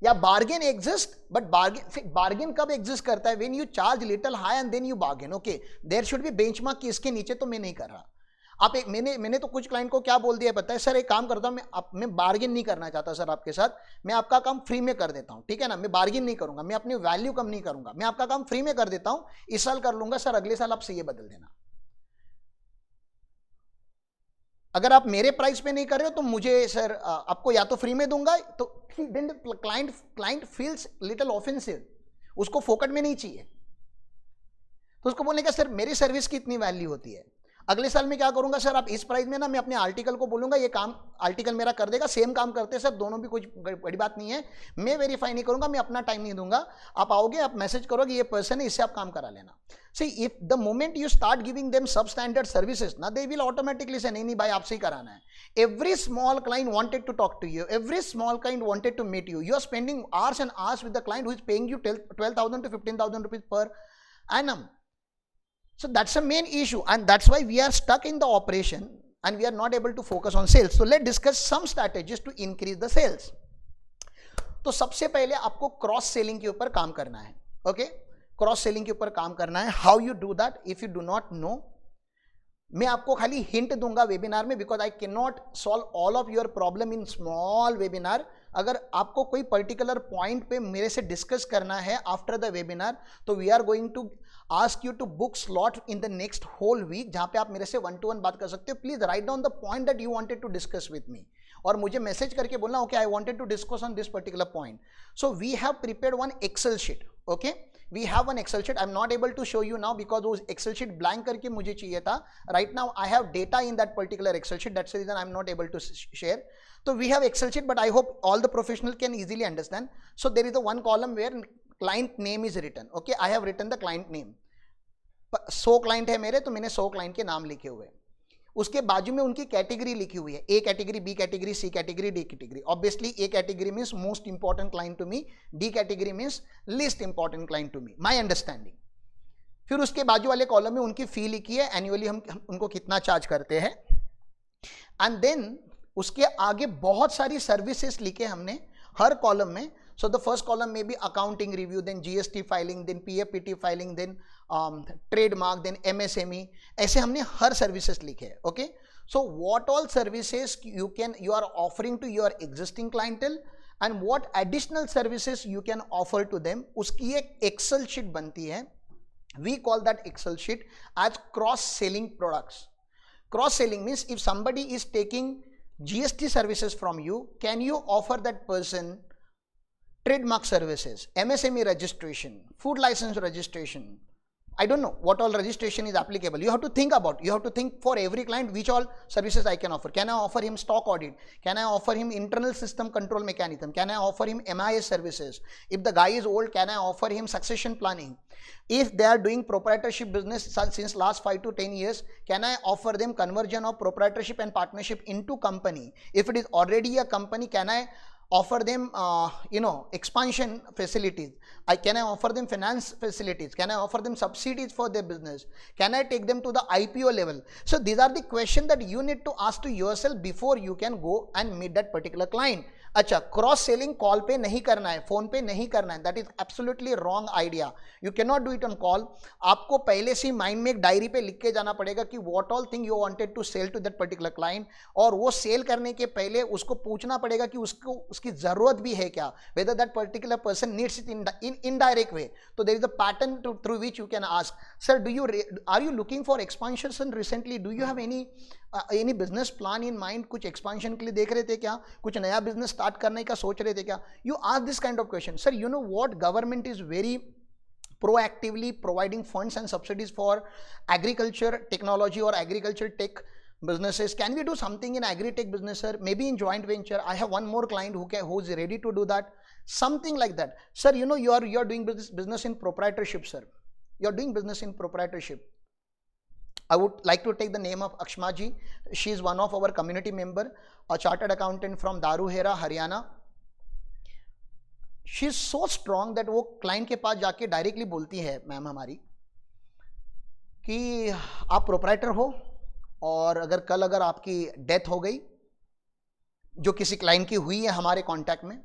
Yeah, bargain exists, but bargain कब exist करता है? When you charge little high and then you bargain. Okay, there should be benchmark कि इसके नीचे तो मैं नहीं कर रहा. आप एक मैंने तो कुछ क्लाइंट को क्या बोल दिया पता है, सर एक काम करता हूं, मैं बार्गेन नहीं करना चाहता सर आपके साथ, मैं आपका काम फ्री में कर देता हूं, ठीक है ना, मैं बार्गेन नहीं करूंगा, मैं अपनी वैल्यू कम नहीं करूंगा, मैं आपका काम फ्री में कर देता हूं, इस साल कर लूंगा सर, अगले साल आप ये बदल देना. अगर आप मेरे प्राइस पे नहीं कर रहे हो तो मुझे सर आपको या तो फ्री में दूंगा, तो क्लाइंट फील्स लिटिल ऑफेंसिव, उसको फोकट में नहीं चाहिए. तो उसको बोलने का सर मेरी सर्विस की इतनी वैल्यू होती है, अगले साल में क्या करूंगा सर, आप इस प्राइस में ना, मैं अपने आर्टिकल को बोलूंगा ये काम आर्टिकल मेरा कर देगा, सेम काम करते हैं सर दोनों भी, कुछ बड़ी बात नहीं है, मैं वेरीफाई नहीं करूंगा, मैं अपना टाइम नहीं दूंगा, आप आओगे आप मैसेज करोगे ये पर्सन है, इससे आप काम करा लेना. See if the moment you start giving them सब स्टैंडर्ड सर्विसेज ना, दे विल ऑटोमेटिकली से नहीं भाई आपसे ही कराना है. Every small client wanted to talk to you, every small client wanted to meet you, you are spending hours and hours with the client who is paying you 12,000 to 15,000 rupees per annum. So that's a main issue, and that's why we are stuck in the operation and we are not able to focus on sales. So let's discuss some strategies to increase the sales. तो सबसे पहले आपको cross selling के ऊपर काम करना है. Okay, cross selling के ऊपर काम करना है. How you do that if you do not know, मैं आपको खाली हिंट दूंगा वेबिनार में, because I can not solve all of your problem in small webinar. अगर आपको कोई पर्टिकुलर पॉइंट पे मेरे से डिस्कस करना है आफ्टर द वेबिनार, तो we are going to ask you to book slot in the next whole week, जहां पे आप मेरे से 1-to-1 बात कर सकते हो. Please write down the point that you wanted to discuss with me, और मुझे मैसेज करके बोलना okay I wanted to discuss on this particular point. So we have prepared one excel sheet. Okay, we have one excel sheet. I'm not able to show you now because वो excel sheet blank करके मुझे चाहिए था. Right now I have data in that particular excel sheet, that's the reason I'm not able to share. So we have excel sheet, but I hope all the professionals can easily understand. So there is a one column where client name is written. Okay, I have written the client name. 100 client है मेरे, तो मैंने 100 client के नाम लिखे हुए हैं. उसके बाजू में उनकी कैटेगरी लिखी हुई है, A category, B category, C category, D category. Obviously A category means most important client to me, D category means least important client to me, my understanding. फिर उसके बाजू वाले कॉलम में उनकी फी लिखी है, एनुअली हम उनको कितना चार्ज करते हैं. एंड देन उसके आगे बहुत सारी सर्विसेज लिखे हमने हर कॉलम में. So the first column may be accounting review, then GST filing, then PFPT filing, then trademark, then MSME. ऐसे हमने हर services लिखे हैं. Okay, so what all services you are offering to your existing clientele and what additional services you can offer to them, उसकी एक Excel sheet बनती है. We call that Excel sheet as cross selling products. Cross selling means if somebody is taking GST services from you, can you offer that person trademark services, MSME registration, food license registration? I don't know what all registration is applicable. You have to think about, you have to think for every client which all services I can offer. Can I offer him stock audit? Can I offer him internal system control mechanism? Can I offer him MIS services? If the guy is old, can I offer him succession planning? If they are doing proprietorship business since last 5 to 10 years, can I offer them conversion of proprietorship and partnership into company? If it is already a company, can I offer them expansion facilities? Can I offer them finance facilities? Can I offer them subsidies for their business? Can I take them to the IPO level? So these are the questions that you need to ask to yourself before you can go and meet that particular client. अच्छा, cross selling call पे नहीं करना है, phone पे नहीं करना है, that is absolutely wrong idea. You can not do it on call. आपको पहले से माइंड में एक डायरी पे लिख के जाना पड़ेगा कि what all thing you wanted to sell to that particular client, और वो सेल करने के पहले उसको पूछना पड़ेगा कि उसको उसकी जरूरत भी है क्या, whether that particular person needs it in indirect way. तो there is a pattern through which you can ask, sir are you looking for expansion recently, do you have any business plan in mind? कुछ expansion के लिए देख रहे थे क्या, कुछ नया बिजनेस स्टार्ट करने का सोच रहे थे क्या? You ask this kind of question. Sir you know what, government is very proactively providing funds and subsidies for agriculture technology or agriculture tech businesses. Can we do something in agri-tech business, sir? Maybe in joint venture. I have one more client who's ready to do that. Something like that. Sir, you know, you are doing business in proprietorship, sir. You are doing business in proprietorship. I would like to take the name of Akshma ji. She is one of our community member, a chartered accountant from Daruhera, Haryana. She is so strong that वो client के पास जाके directly बोलती है, ma'am हमारी, कि आप proprietor हो और अगर आपकी डेथ हो गई, जो किसी क्लाइंट की हुई है हमारे कांटेक्ट में,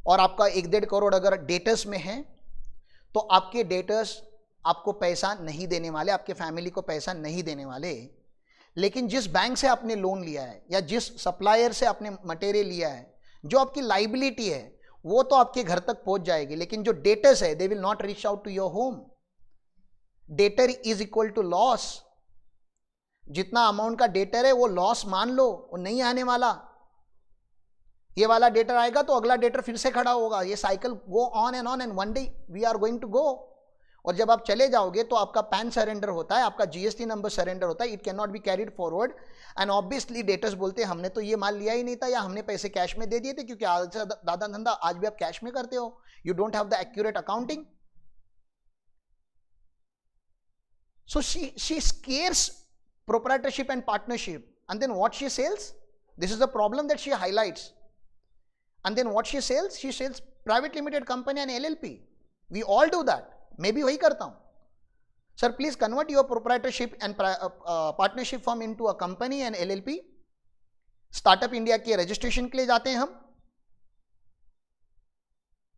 और आपका 1-1.5 करोड़ अगर डेटर्स में है, तो आपके डेटर्स आपको पैसा नहीं देने वाले, आपके फैमिली को पैसा नहीं देने वाले. लेकिन जिस बैंक से आपने लोन लिया है या जिस सप्लायर से आपने मटेरियल लिया है, जो आपकी लाइबिलिटी है वो तो आपके घर तक पहुंच जाएगी, लेकिन जो डेटर्स है they will not reach out to your home. Debtor is equal to loss. जितना अमाउंट का डेटर है वो लॉस मान लो, वो नहीं आने वाला. ये वाला डेटर आएगा तो अगला डेटर फिर से खड़ा होगा. ये cycle go on and one day we are going to go. और जब आप चले जाओगे तो आपका पैन सरेंडर होता है, आपका जीएसटी नंबर सरेंडर होता है. It can not be carried forward. And obviously debtors बोलते हैं हमने तो ये माल लिया ही नहीं था, या हमने पैसे कैश में दे दिए थे, क्योंकि आज दादा धंधा आज भी आप कैश में करते हो. You don't have the accurate accounting. So she scares proprietorship and partnership, and then what she sells, this is the problem that she highlights. And then what she sells private limited company and LLP. We all do that. मैं भी वही करता हूं. Sir please convert your proprietorship and partnership form into a company and LLP. Startup India के registration के लिए जाते हैं हम.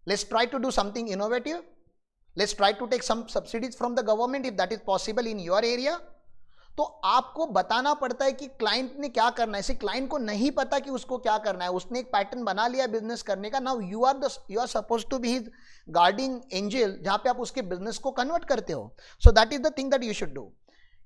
Let's try to do something innovative. Let's try to take some subsidies from the government if that is possible in your area. तो आपको बताना पड़ता है कि क्लाइंट ने क्या करना है. क्लाइंट को नहीं पता कि उसको क्या करना है, उसने एक पैटर्न बना लिया बिजनेस करने का. Now you are supposed to be his guarding angel, जहां पे आप उसके बिजनेस को कन्वर्ट करते हो. So that is the thing that you should do.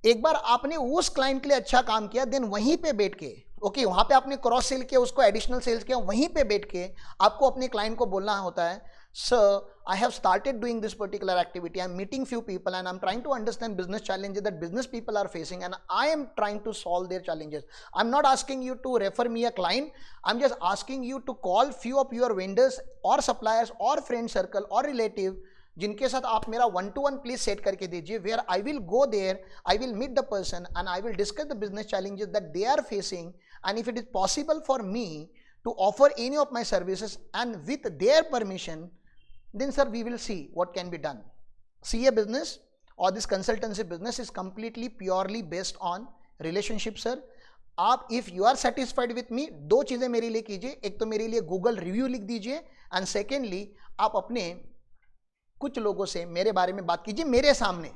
एक बार आपने उस क्लाइंट के लिए अच्छा काम किया, देन वहीं पे बैठ के ओके वहां पे आपने क्रॉस सेल किया, उसको एडिशनल सेल्स किया, वहीं पे बैठ के आपको अपने क्लाइंट को बोलना होता है, Sir, I have started doing this particular activity. I'm meeting few people and I'm trying to understand business challenges that business people are facing, and I am trying to solve their challenges. I'm not asking you to refer me a client. I'm just asking you to call few of your vendors or suppliers or friend circle or relative जिनके साथ आप मेरा 1-to-1 please set करके दीजिए, where I will go there, I will meet the person and I will discuss the business challenges that they are facing, and if it is possible for me to offer any of my services and with their permission, then sir we will see what can be done. CA business or this consultancy business is completely purely based on relationship sir. आप if you are satisfied with me, दो चीजें मेरे लिए कीजिए, एक तो मेरे लिए गूगल रिव्यू लिख दीजिए एंड सेकेंडली आप अपने कुछ लोगों से मेरे बारे में बात कीजिए मेरे सामने,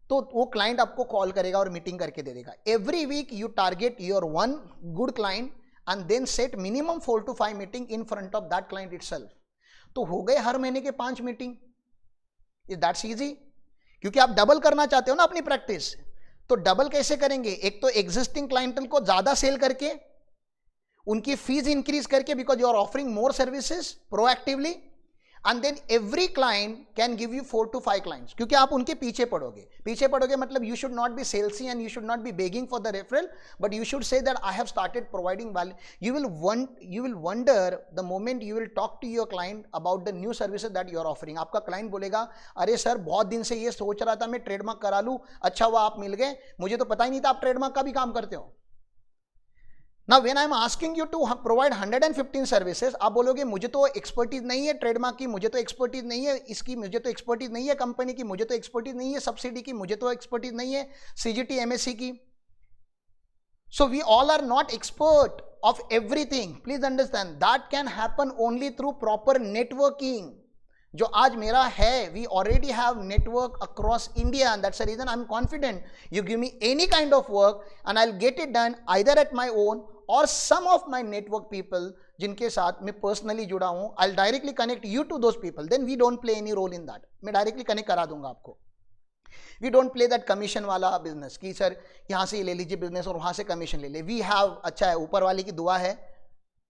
तो वो क्लाइंट आपको कॉल करेगा और मीटिंग करके दे देगा. Every week you target your one good client and then set minimum 4 to 5 meeting in front of that client itself. तो हो गए हर महीने के 5 मीटिंग. Is that easy? क्योंकि आप डबल करना चाहते हो ना अपनी प्रैक्टिस, तो डबल कैसे करेंगे? एक तो एग्जिस्टिंग क्लाइंटल को ज्यादा सेल करके, उनकी फीस इंक्रीज करके, because you are offering more services proactively, and then every client can give you 4 to 5 clients, क्योंकि आप उनके पीछे पड़ोगे मतलब you should not be salesy and you should not be begging for the referral, but you should say that I have started providing value. You will wonder the moment you will talk to your client about the new services that you are offering. आपका client बोलेगा, अरे sir बहुत दिन से ये सोच रहा था मैं ट्रेडमार्क करा लूं, अच्छा हुआ आप मिल गए, मुझे तो पता ही नहीं था आप ट्रेडमार्क का भी काम करते हो. Now when I am asking you to provide 115 services, आप बोलोगे मुझे तो एक्सपर्टीज नहीं है ट्रेडमार्क की, मुझे तो एक्सपर्टीज नहीं है इसकी, मुझे तो एक्सपर्टीज नहीं है कंपनी की, मुझे तो एक्सपर्टीज नहीं है सब्सिडी की, मुझे तो एक्सपर्टीज नहीं है CGT MSc की. So we all are not expert of everything. Please understand that can happen only through proper networking. जो आज मेरा है, we already have network across India, and that's the reason I'm confident. You give me any kind of work and I'll get it done either at my own or some of my network people जिनके साथ मैं personally जुड़ा हूं. I'll directly connect you to those people. Then we don't play any role in that. मैं directly connect करा दूंगा आपको. We don't play that commission वाला बिजनेस कि सर यहाँ से ले लीजिए बिजनेस और वहां से कमीशन ले ले. We have, अच्छा है, ऊपर वाले की दुआ है,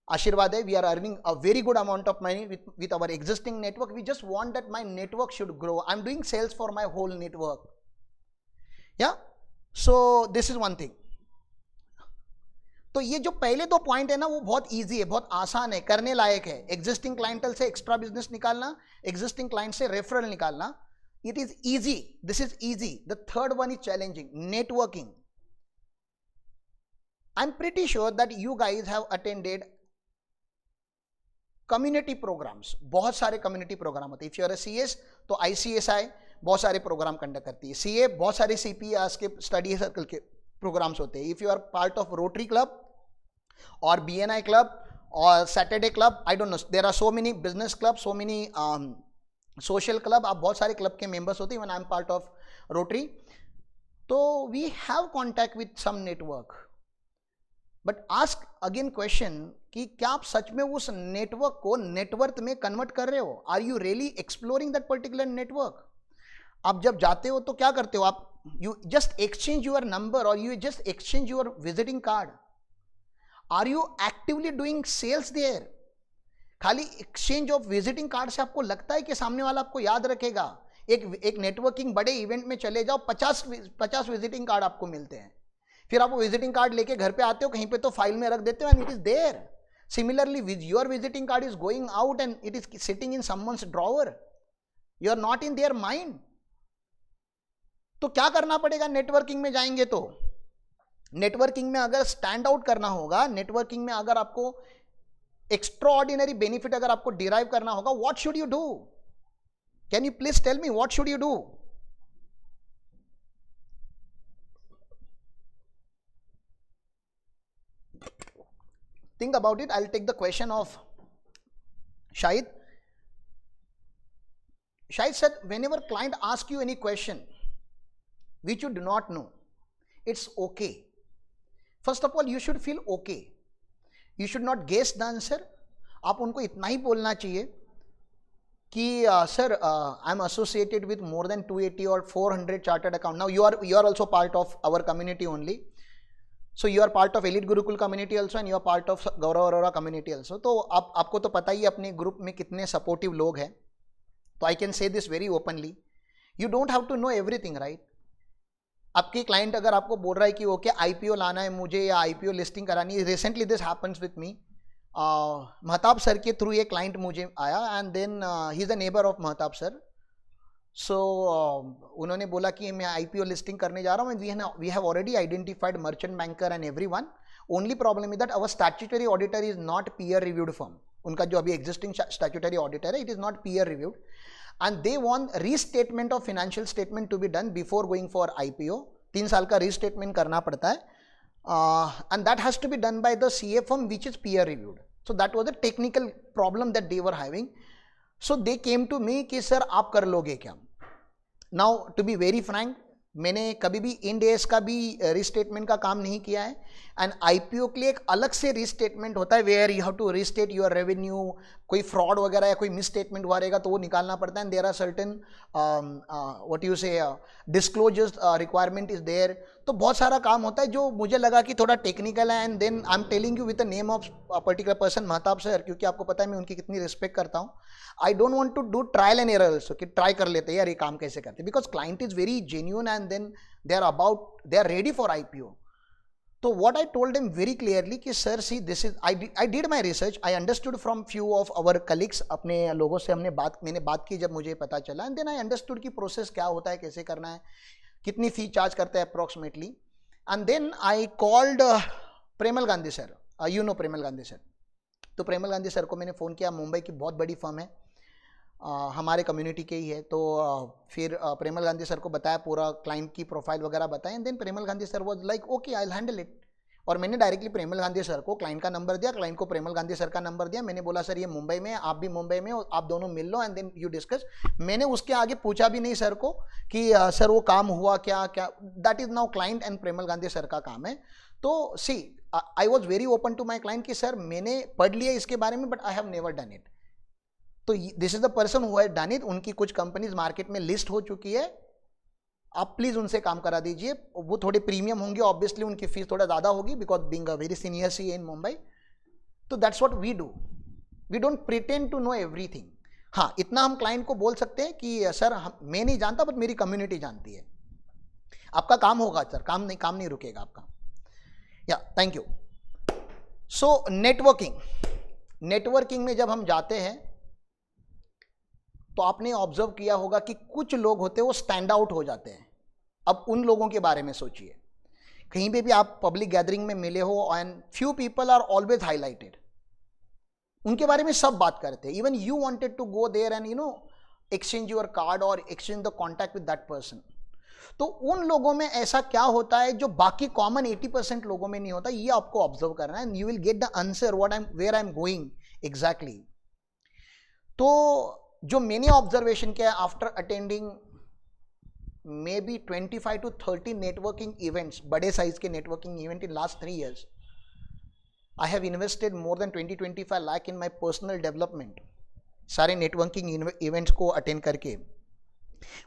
आशीर्वाद है, we are earning a very good amount of money with our existing network. We just want that my network should grow. I am doing sales for my whole network. या so this is one thing. तो ये जो पहले दो point है ना, वो बहुत इजी है, बहुत आसान है, करने लायक है. एग्जिस्टिंग क्लाइंटल से एक्स्ट्रा बिजनेस निकालना, एग्जिस्टिंग क्लाइंट से रेफरल निकालना, it is easy. This is easy. The third one is challenging, networking. I am pretty sure that you guys have attended community programs. बहुत सारे कम्युनिटी प्रोग्राम होते हैं. If you are a CS तो ICSI बहुत सारे programme conduct करती है. CA बहुत सारे CPS के स्टडी सर्कल के प्रोग्राम्स होते हैं. If you are part of Rotary Club और BNI क्लब और Saturday club, I don't know, there are so many business club, so many social club, आप बहुत सारे क्लब के मेंबर्स होते हैं. When I am part of Rotary, तो we have contact with some network. But ask again question कि क्या आप सच में उस नेटवर्क को नेटवर्थ में कन्वर्ट कर रहे हो? Are you really exploring that particular network? आप जब जाते हो तो क्या करते हो? आप you just exchange your number और you just exchange your visiting card. Are you actively doing sales there? खाली एक्सचेंज ऑफ विजिटिंग कार्ड से आपको लगता है कि सामने वाला आपको याद रखेगा? एक नेटवर्किंग बड़े इवेंट में चले जाओ, 50 विजिटिंग कार्ड आपको मिलते हैं, फिर आप वो विजिटिंग कार्ड लेके घर पे आते हो, कहीं पे तो फाइल में रख देते हो and it is there. Similarly, with your visiting card is going out and it is sitting in someone's drawer. You are not in their mind. तो क्या करना पड़ेगा नेटवर्किंग में जाएंगे तो? नेटवर्किंग में अगर स्टैंड आउट करना होगा, नेटवर्किंग में अगर आपको एक्स्ट्रा ऑर्डिनरी बेनिफिट अगर आपको डिराइव करना होगा, what should you do? Can you please tell me what should you do? Think about it. I'll take the question of Shahid. Shahid said, whenever client asks you any question which you do not know, it's okay. First of all, you should feel okay. You should not guess the answer. आप उनको इतना ही बोलना चाहिए कि sir, I'm associated with more than 280 or 400 chartered account. Now you are also part of our community only. So you are part of elite Gurukul community also and you are part of Gaurav Arora community also. तो आपको तो पता ही अपने group में कितने supportive लोग हैं. तो I can say this very openly, you don't have to know everything, right. आपकी क्लाइंट अगर आपको बोल रहा है कि ओके आईपीओ लाना है मुझे या आईपीओ लिस्टिंग करानी है, recently this happens with me. Mahtab sir के थ्रू ये क्लाइंट मुझे आया and then he is the neighbour of Mahtab sir. So उन्होंने बोला कि मैं आईपीओ लिस्टिंग करने जा रहा हूँ. We have already identified merchant banker and everyone. Only problem is that our statutory auditor is not peer reviewed firm. उनका जो अभी एग्जिस्टिंग स्टैट्यूटरी ऑडिटर है, it is not peer reviewed and they want restatement of financial statement to be done before going for IPO. 3 साल का restatement करना पड़ता है and that has to be done by the CA firm which is peer reviewed. So that was the technical problem that they were having. So they came to me कि sir आप कर लोगे क्या. Now to be very frank, मैंने कभी भी end S का भी रीस्टेटमेंट का काम नहीं किया है एंड आईपीओ के लिए एक अलग से रीस्टेटमेंट होता है where you have to restate your revenue. कोई फ्रॉड वगैरह या कोई मिसस्टेटमेंट हुआ रहेगा तो वो निकालना पड़ता है and there are certain what you say disclosures requirement is there. तो बहुत सारा काम होता है जो मुझे लगा कि थोड़ा टेक्निकल है and then I am telling you with the name of particular person Mahtab sir, क्योंकि आपको पता है मैं उनकी कितनी रिस्पेक्ट करता हूँ. I don't want to do trial and error also कि ट्राई कर लेते हैं यार ये काम कैसे करते, because client is very genuine and then they are ready for IPO. So what I told him very clearly कि sir see this is I did my research, I understood from few of our colleagues, अपने लोगों से मैंने बात की जब मुझे पता चला and then I understood कि प्रोसेस क्या होता है, कैसे करना है, कितनी फी चार्ज करते हैं approximately. and then I called Premal Gandhi sir. you know Premal Gandhi sir. तो प्रेमल गांधी सर को मैंने फ़ोन किया. मुंबई की बहुत बड़ी फर्म है, हमारे कम्युनिटी के ही है. तो फिर प्रेमल गांधी सर को बताया, पूरा क्लाइंट की प्रोफाइल वगैरह बताया and then Premal Gandhi sir was like okay I will handle it. और मैंने डायरेक्टली प्रेमल गांधी सर को क्लाइंट का नंबर दिया, क्लाइंट को प्रेमल गांधी सर का नंबर दिया. मैंने बोला सर ये मुंबई में, आप भी मुंबई में, आप दोनों मिल लो एंड देन यू डिस्कस. मैंने उसके आगे पूछा भी नहीं सर को कि सर वो काम हुआ क्या क्या. That is now client and Premal Gandhi sir का काम है. तो see I was very open to my client कि सर मैंने पढ़ लिया इसके बारे में but I have never done it. तो this is the person who has done it. उनकी कुछ कंपनीज मार्केट में लिस्ट हो चुकी है, आप प्लीज उनसे काम करा दीजिए. वो थोड़े प्रीमियम होंगे, ऑब्वियसली उनकी फीस थोड़ा ज्यादा होगी because being a very senior C in Mumbai. तो that's what we do, we don't pretend to know everything. हाँ, इतना हम क्लाइंट को बोल सकते हैं कि सर मैं नहीं जानता बट मेरी कम्युनिटी जानती है. आपका काम होगा सर, काम नहीं रुकेगा आपका. या थैंक यू. सो नेटवर्किंग में जब हम जाते हैं तो आपने ऑब्जर्व किया होगा कि कुछ लोग होते हैं वो स्टैंड आउट हो जाते हैं. अब उन लोगों के बारे में सोचिए. कहीं पे भी आप पब्लिक गैदरिंग में मिले हो and few people are always highlighted, उनके बारे में सब बात करते हैं. Even you wanted to go there and exchange your card और exchange the contact with that person. तो उन लोगों में ऐसा क्या होता है जो बाकी कॉमन 80% लोगों में नहीं होता, ये आपको ऑब्जर्व करना है and you will get the answer where I am going exactly. तो जो मैंने ऑब्जर्वेशन किया after attending maybe 25 to 30 networking events, बड़े साइज के networking event in last 3 years, I have invested more than 20-25 lakh in my personal development. सारे networking events को attend करके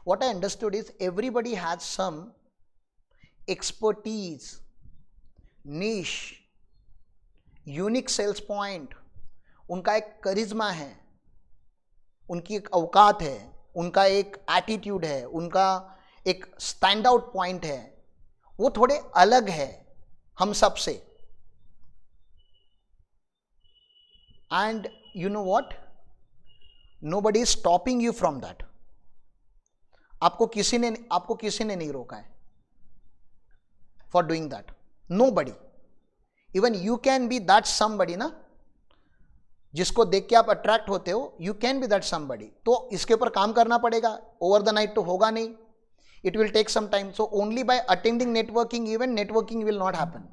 what I understood is everybody has some expertise, niche, unique sales point. उनका एक करिश्मा है, उनकी एक औकात है, उनका एक एटीट्यूड है, उनका एक स्टैंड आउट पॉइंट है. वो थोड़े अलग है हम सब से. And you know what, nobody is stopping you from that. आपको किसी ने नहीं रोका है for doing that. Nobody. Even you can be that somebody ना, जिसको देख के आप अट्रैक्ट होते हो. You can be that somebody. तो इसके ऊपर काम करना पड़ेगा. ओवर द नाइट तो होगा नहीं, it will take some time. So only by attending networking event networking will not happen.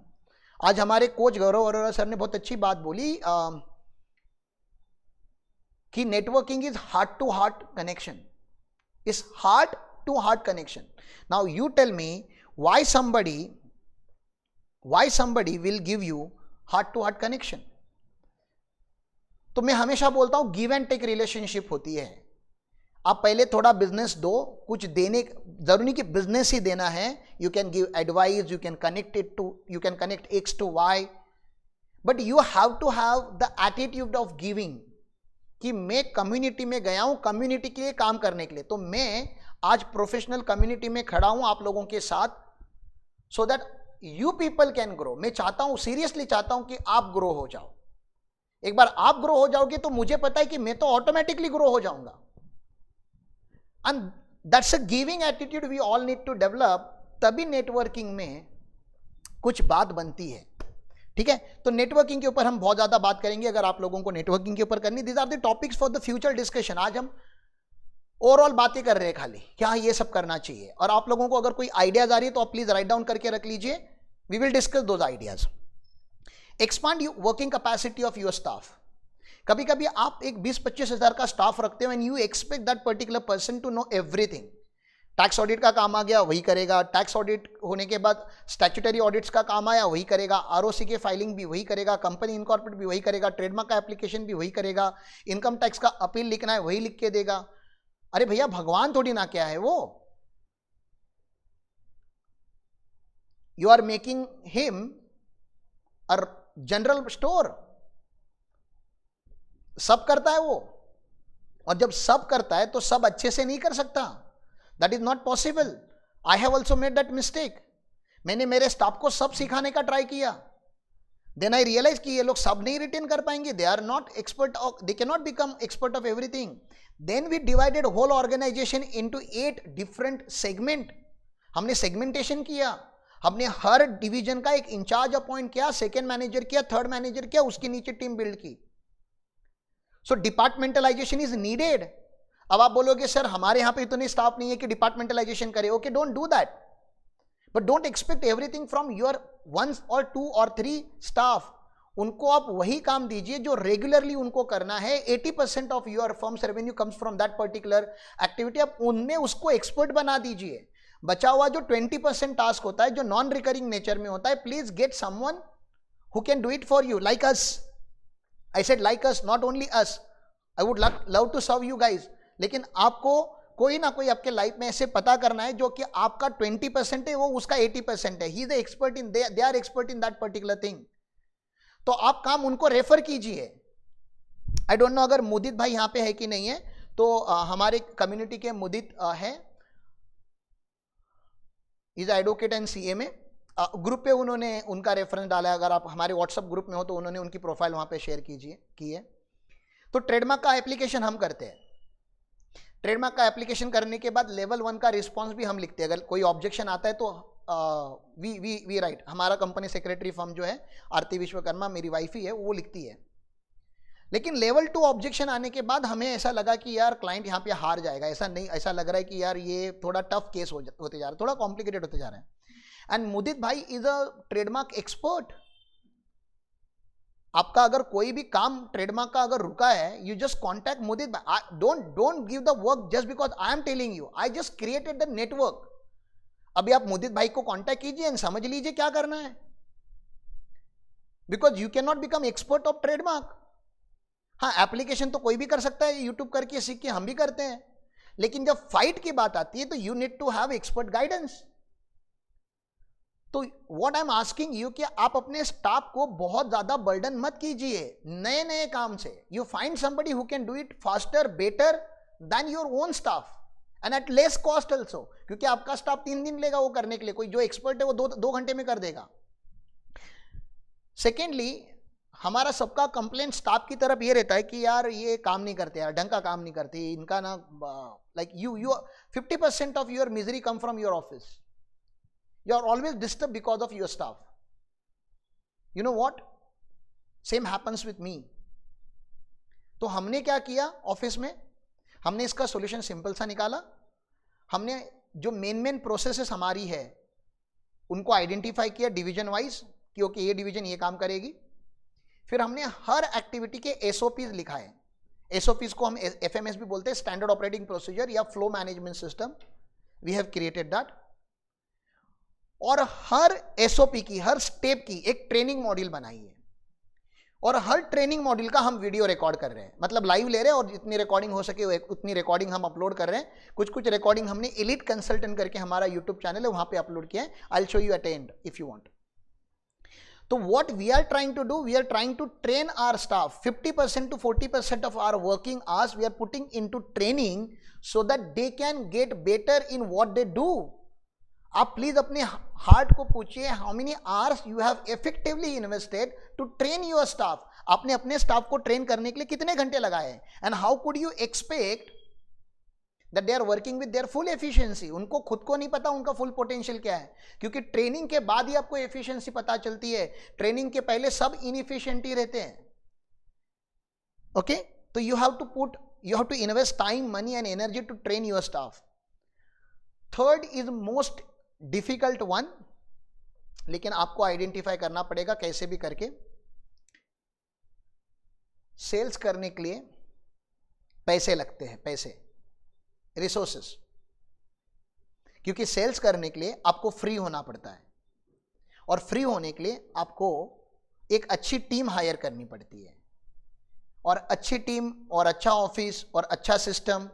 आज हमारे कोच गौरव अरोरा सर ने बहुत अच्छी बात बोली कि networking is heart to heart connection. is heart to heart connection. Now you tell me why somebody will give you heart to heart connection. तो मैं हमेशा बोलता हूं गिव एंड टेक रिलेशनशिप होती है. आप पहले थोड़ा बिजनेस दो, कुछ देने, जरूरी नहीं कि बिजनेस ही देना है, you can give advice, you can connect X to Y, but you have to have the attitude of giving कि मैं कम्युनिटी में गया हूं कम्युनिटी के लिए काम करने के लिए, तो मैं आज प्रोफेशनल कम्युनिटी में खड़ा हूं आप लोगों के साथ, सो that you people can grow. मैं चाहता हूं, सीरियसली चाहता हूं कि आप ग्रो हो जाओ। एक बार आप ग्रो हो जाओगे तो मुझे पता है कि मैं तो ऑटोमेटिकली ग्रो हो जाऊंगा। And that's a giving attitude we all need to develop, तभी नेटवर्किंग में कुछ बात बनती है। ठीक है, तो नेटवर्किंग के ऊपर हम बहुत ज्यादा बात करेंगे, अगर आप लोगों को नेटवर्किंग के ऊपर करनी। These are the topics for the future discussion. आज हम ओवरऑल बातें कर रहे हैं खाली, क्या ये सब करना चाहिए, और आप लोगों को अगर कोई आइडियाज आ रही है तो आप प्लीज राइट डाउन करके रख लीजिए, we will discuss those ideas. Expand working capacity of your staff. कभी कभी आप एक 20-25 हज़ार का स्टाफ रखते हो and you expect that particular person to know everything. Tax audit का काम आ गया वही करेगा, टैक्स ऑडिट होने के बाद स्टैट्यूटरी ऑडिट्स का काम आया वही करेगा, आरओसी के फाइलिंग भी वही करेगा, कंपनी इनकॉर्पोरेट भी वही करेगा, ट्रेडमार्क का एप्लीकेशन भी वही करेगा, इनकम टैक्स का अपील लिखना है वही लिख के देगा। अरे भैया भगवान थोड़ी ना क्या है वो, you are making him a general store. सब करता है वो, और जब सब करता है तो सब अच्छे से नहीं कर सकता, that is not possible. I have also made that mistake. मैंने मेरे स्टाफ को सब सिखाने का ट्राई किया, देन आई रियलाइज कि ये लोग सब नहीं रिटेन कर पाएंगे, they are not expert, they can not become expert of everything. Then we divided whole organisation into 8 different segment. हमने सेगमेंटेशन किया, हमने हर डिवीजन का एक इंचार्ज अपॉइंट किया, सेकेंड मैनेजर किया, थर्ड मैनेजर किया, उसके नीचे टीम बिल्ड की। So departmentalisation is needed. अब आप बोलोगे सर हमारे यहां पे इतने स्टाफ नहीं है कि डिपार्टमेंटलाइजेशन करे, okay don't do that, but don't expect everything from your 1 or 2 or 3 staff. उनको आप वही काम दीजिए जो रेगुलरली उनको करना है। 80% of your firms revenue comes from that particular activity, आप उनमें उसको एक्सपर्ट बना दीजिए। बचा हुआ जो 20% टास्क होता है जो नॉन रिकरिंग नेचर में होता है, please get someone who can do it for you, like us. I said like us, not only us. I would love to serve you guys. लेकिन आपको कोई ना कोई आपके लाइफ में ऐसे पता करना है जो कि आपका 20% है, वो उसका 80% है। He is the expert in, they are expert in that particular thing. तो आप काम उनको रेफर कीजिए। आई डोंट नो अगर मुदित भाई यहाँ पे है कि नहीं है, तो हमारे कम्युनिटी के मुदित है, इज एडवोकेट एंड सीए में। ग्रुप पे उन्होंने उनका रेफरेंस डाला है, अगर आप हमारे व्हाट्सएप ग्रुप में हो तो उन्होंने उनकी प्रोफाइल वहां पे शेयर की है। तो ट्रेडमार्क का एप्लीकेशन हम करते हैं। ट्रेडमार्क का एप्लीकेशन करने के बाद लेवल 1 का रिस्पांस भी हम लिखते हैं। अगर कोई ऑब्जेक्शन आता है तो वी राइट, हमारा कंपनी सेक्रेटरी फर्म जो है आरती विश्वकर्मा, मेरी वाइफ ही है, वो लिखती है। लेकिन लेवल 2 ऑब्जेक्शन आने के बाद हमें ऐसा लगा कि यार क्लाइंट यहाँ पे हार जाएगा। ऐसा नहीं, ऐसा लग रहा है कि यार ये थोड़ा टफ केस होते जा रहा है, थोड़ा कॉम्प्लिकेटेड होते जा रहा है। एंड मुदित भाई इज अ ट्रेडमार्क एक्सपर्ट। आपका अगर कोई भी काम ट्रेडमार्क का अगर रुका है, यू जस्ट कॉन्टैक्ट मुदित भाई। Don't give the work just because I am telling you, I just created the network. अभी आप मुदित भाई को कॉन्टैक्ट कीजिए एंड समझ लीजिए क्या करना है, because you can not become expert of trademark. हाँ, एप्लीकेशन तो कोई भी कर सकता है, यूट्यूब करके सीख के हम भी करते हैं, लेकिन जब फाइट की बात आती है तो you need to have expert guidance. तो what I am asking you कि आप अपने स्टाफ को बहुत ज्यादा बर्डन मत कीजिए नए नए काम से। You find somebody who can do it faster, better than your own staff and at less cost also, क्योंकि आपका स्टाफ 3 दिन लेगा वो करने के लिए, कोई जो एक्सपर्ट है वो 2 घंटे में कर देगा। सेकेंडली, हमारा सबका कंप्लेंट स्टाफ की तरफ ये रहता है कि यार ये काम नहीं करते, यार ढंग का काम नहीं करते, इनका ना like you 50% of your misery come from your office. You are always disturbed because of your staff. You know what? Same happens with me. तो हमने क्या किया ऑफिस में, हमने इसका सॉल्यूशन सिंपल सा निकाला। हमने जो मेन प्रोसेसेस हमारी है उनको आइडेंटिफाई किया डिवीजन वाइज कि ओके ये डिवीजन ये काम करेगी। फिर हमने हर एक्टिविटी के एसओपीज लिखा है। एसओपीज को हम एफएमएस भी बोलते हैं, स्टैंडर्ड ऑपरेटिंग प्रोसीजर या flow management system. We have created that. और हर एसओपी की, हर स्टेप की एक ट्रेनिंग मॉड्यूल बनाई है। और हर ट्रेनिंग मॉड्यूल का हम वीडियो रिकॉर्ड कर रहे हैं, मतलब लाइव ले रहे हैं और जितनी रिकॉर्डिंग हो सके उतनी रिकॉर्डिंग हम अपलोड कर रहे हैं। कुछ कुछ रिकॉर्डिंग हमने एलिट कंसल्टेंट करके हमारा यूट्यूब चैनल है वहां पे अपलोड किया है। I will show you at end if you want. तो what we are trying to do, we are trying to train our staff 50% to 40% of our working hours we are putting into training so that they can get better in what they do. आप please अपने heart को पूछिए, how many hours you have effectively invested to train your staff. आपने अपने staff को train करने के लिए कितने घंटे लगाए हैं, and how could you expect that they are working with their full efficiency. उनको खुद को नहीं पता उनका फुल पोटेंशियल क्या है, क्योंकि ट्रेनिंग के बाद ही आपको एफिशिएंसी पता चलती है, ट्रेनिंग के पहले सब इनएफिशिएंट ही रहते हैं। ओके, तो you have to invest time, money and energy to train your staff. Third is most difficult one, लेकिन आपको आइडेंटिफाई करना पड़ेगा कैसे भी करके। सेल्स करने के लिए पैसे लगते हैं, पैसे, रिसोर्सेस, क्योंकि सेल्स करने के लिए आपको फ्री होना पड़ता है, और फ्री होने के लिए आपको एक अच्छी टीम हायर करनी पड़ती है, और अच्छी टीम और अच्छा ऑफिस और अच्छा सिस्टम,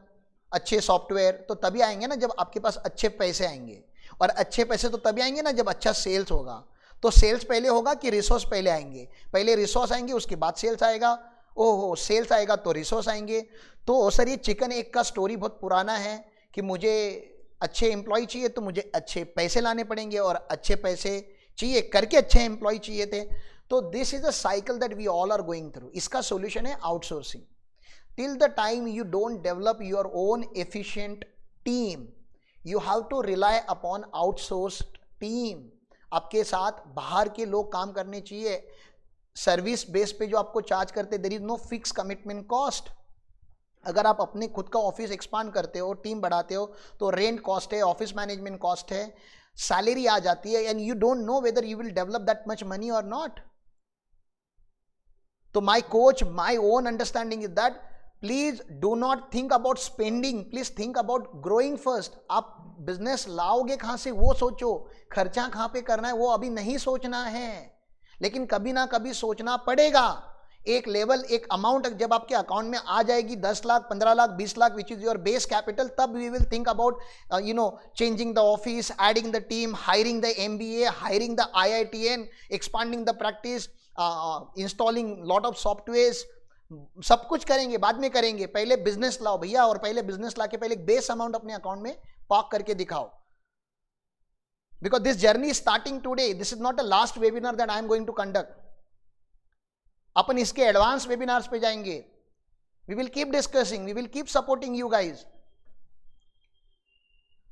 अच्छे सॉफ्टवेयर तो तभी आएंगे ना जब आपके पास अच्छे पैसे आएंगे, और अच्छे पैसे तो तभी आएंगे ना जब अच्छा सेल्स होगा। तो सेल्स पहले होगा कि रिसोर्स पहले आएंगे? पहले रिसोर्स आएंगे, उसके बाद सेल्स आएगा। ओहो, सेल्स आएगा तो रिसोर्स आएंगे। तो सर ये चिकन एग का स्टोरी बहुत पुराना है कि मुझे अच्छे एम्प्लॉय चाहिए तो मुझे अच्छे पैसे लाने पड़ेंगे, और अच्छे पैसे चाहिए करके अच्छे एम्प्लॉय चाहिए थे। तो this is a cycle that we all are going through. इसका सोल्यूशन है outsourcing. Till the time you don't develop your own efficient team, you have to rely upon outsourced team. आपके साथ बाहर के लोग काम करने चाहिए। सर्विस बेस पे जो आपको चार्ज करते, there is no fix commitment cost. अगर आप अपने खुद का ऑफिस एक्सपांड करते हो, टीम बढ़ाते हो, तो रेंट कॉस्ट है, ऑफिस मैनेजमेंट कॉस्ट है, सैलरी आ जाती है, and you don't know whether you will develop that much money और नॉट। तो my coach, my own understanding is that please do not think about spending, please think about growing first. आप business लाओगे कहां से वो सोचो, खर्चा कहां पे करना है वो अभी नहीं सोचना है, लेकिन कभी ना कभी सोचना पड़ेगा। एक लेवल, एक अमाउंट जब आपके अकाउंट में आ जाएगी 10 lakh, 15 lakh, 20 lakh, which is your base capital, तब we will think about changing the office, adding the team, hiring the MBA, hiring the IITN, expanding the practice, installing lot of software. सब कुछ करेंगे, बाद में करेंगे, पहले बिजनेस लाओ भैया, और पहले बिजनेस ला के पहले एक बेस अमाउंट अपने अकाउंट में पार्क करके दिखाओ। Because this journey is starting today, this is not a last webinar that I am going to conduct. अपन इसके एडवांस वेबिनार्स पे जाएंगे। We will keep discussing, we will keep supporting you guys.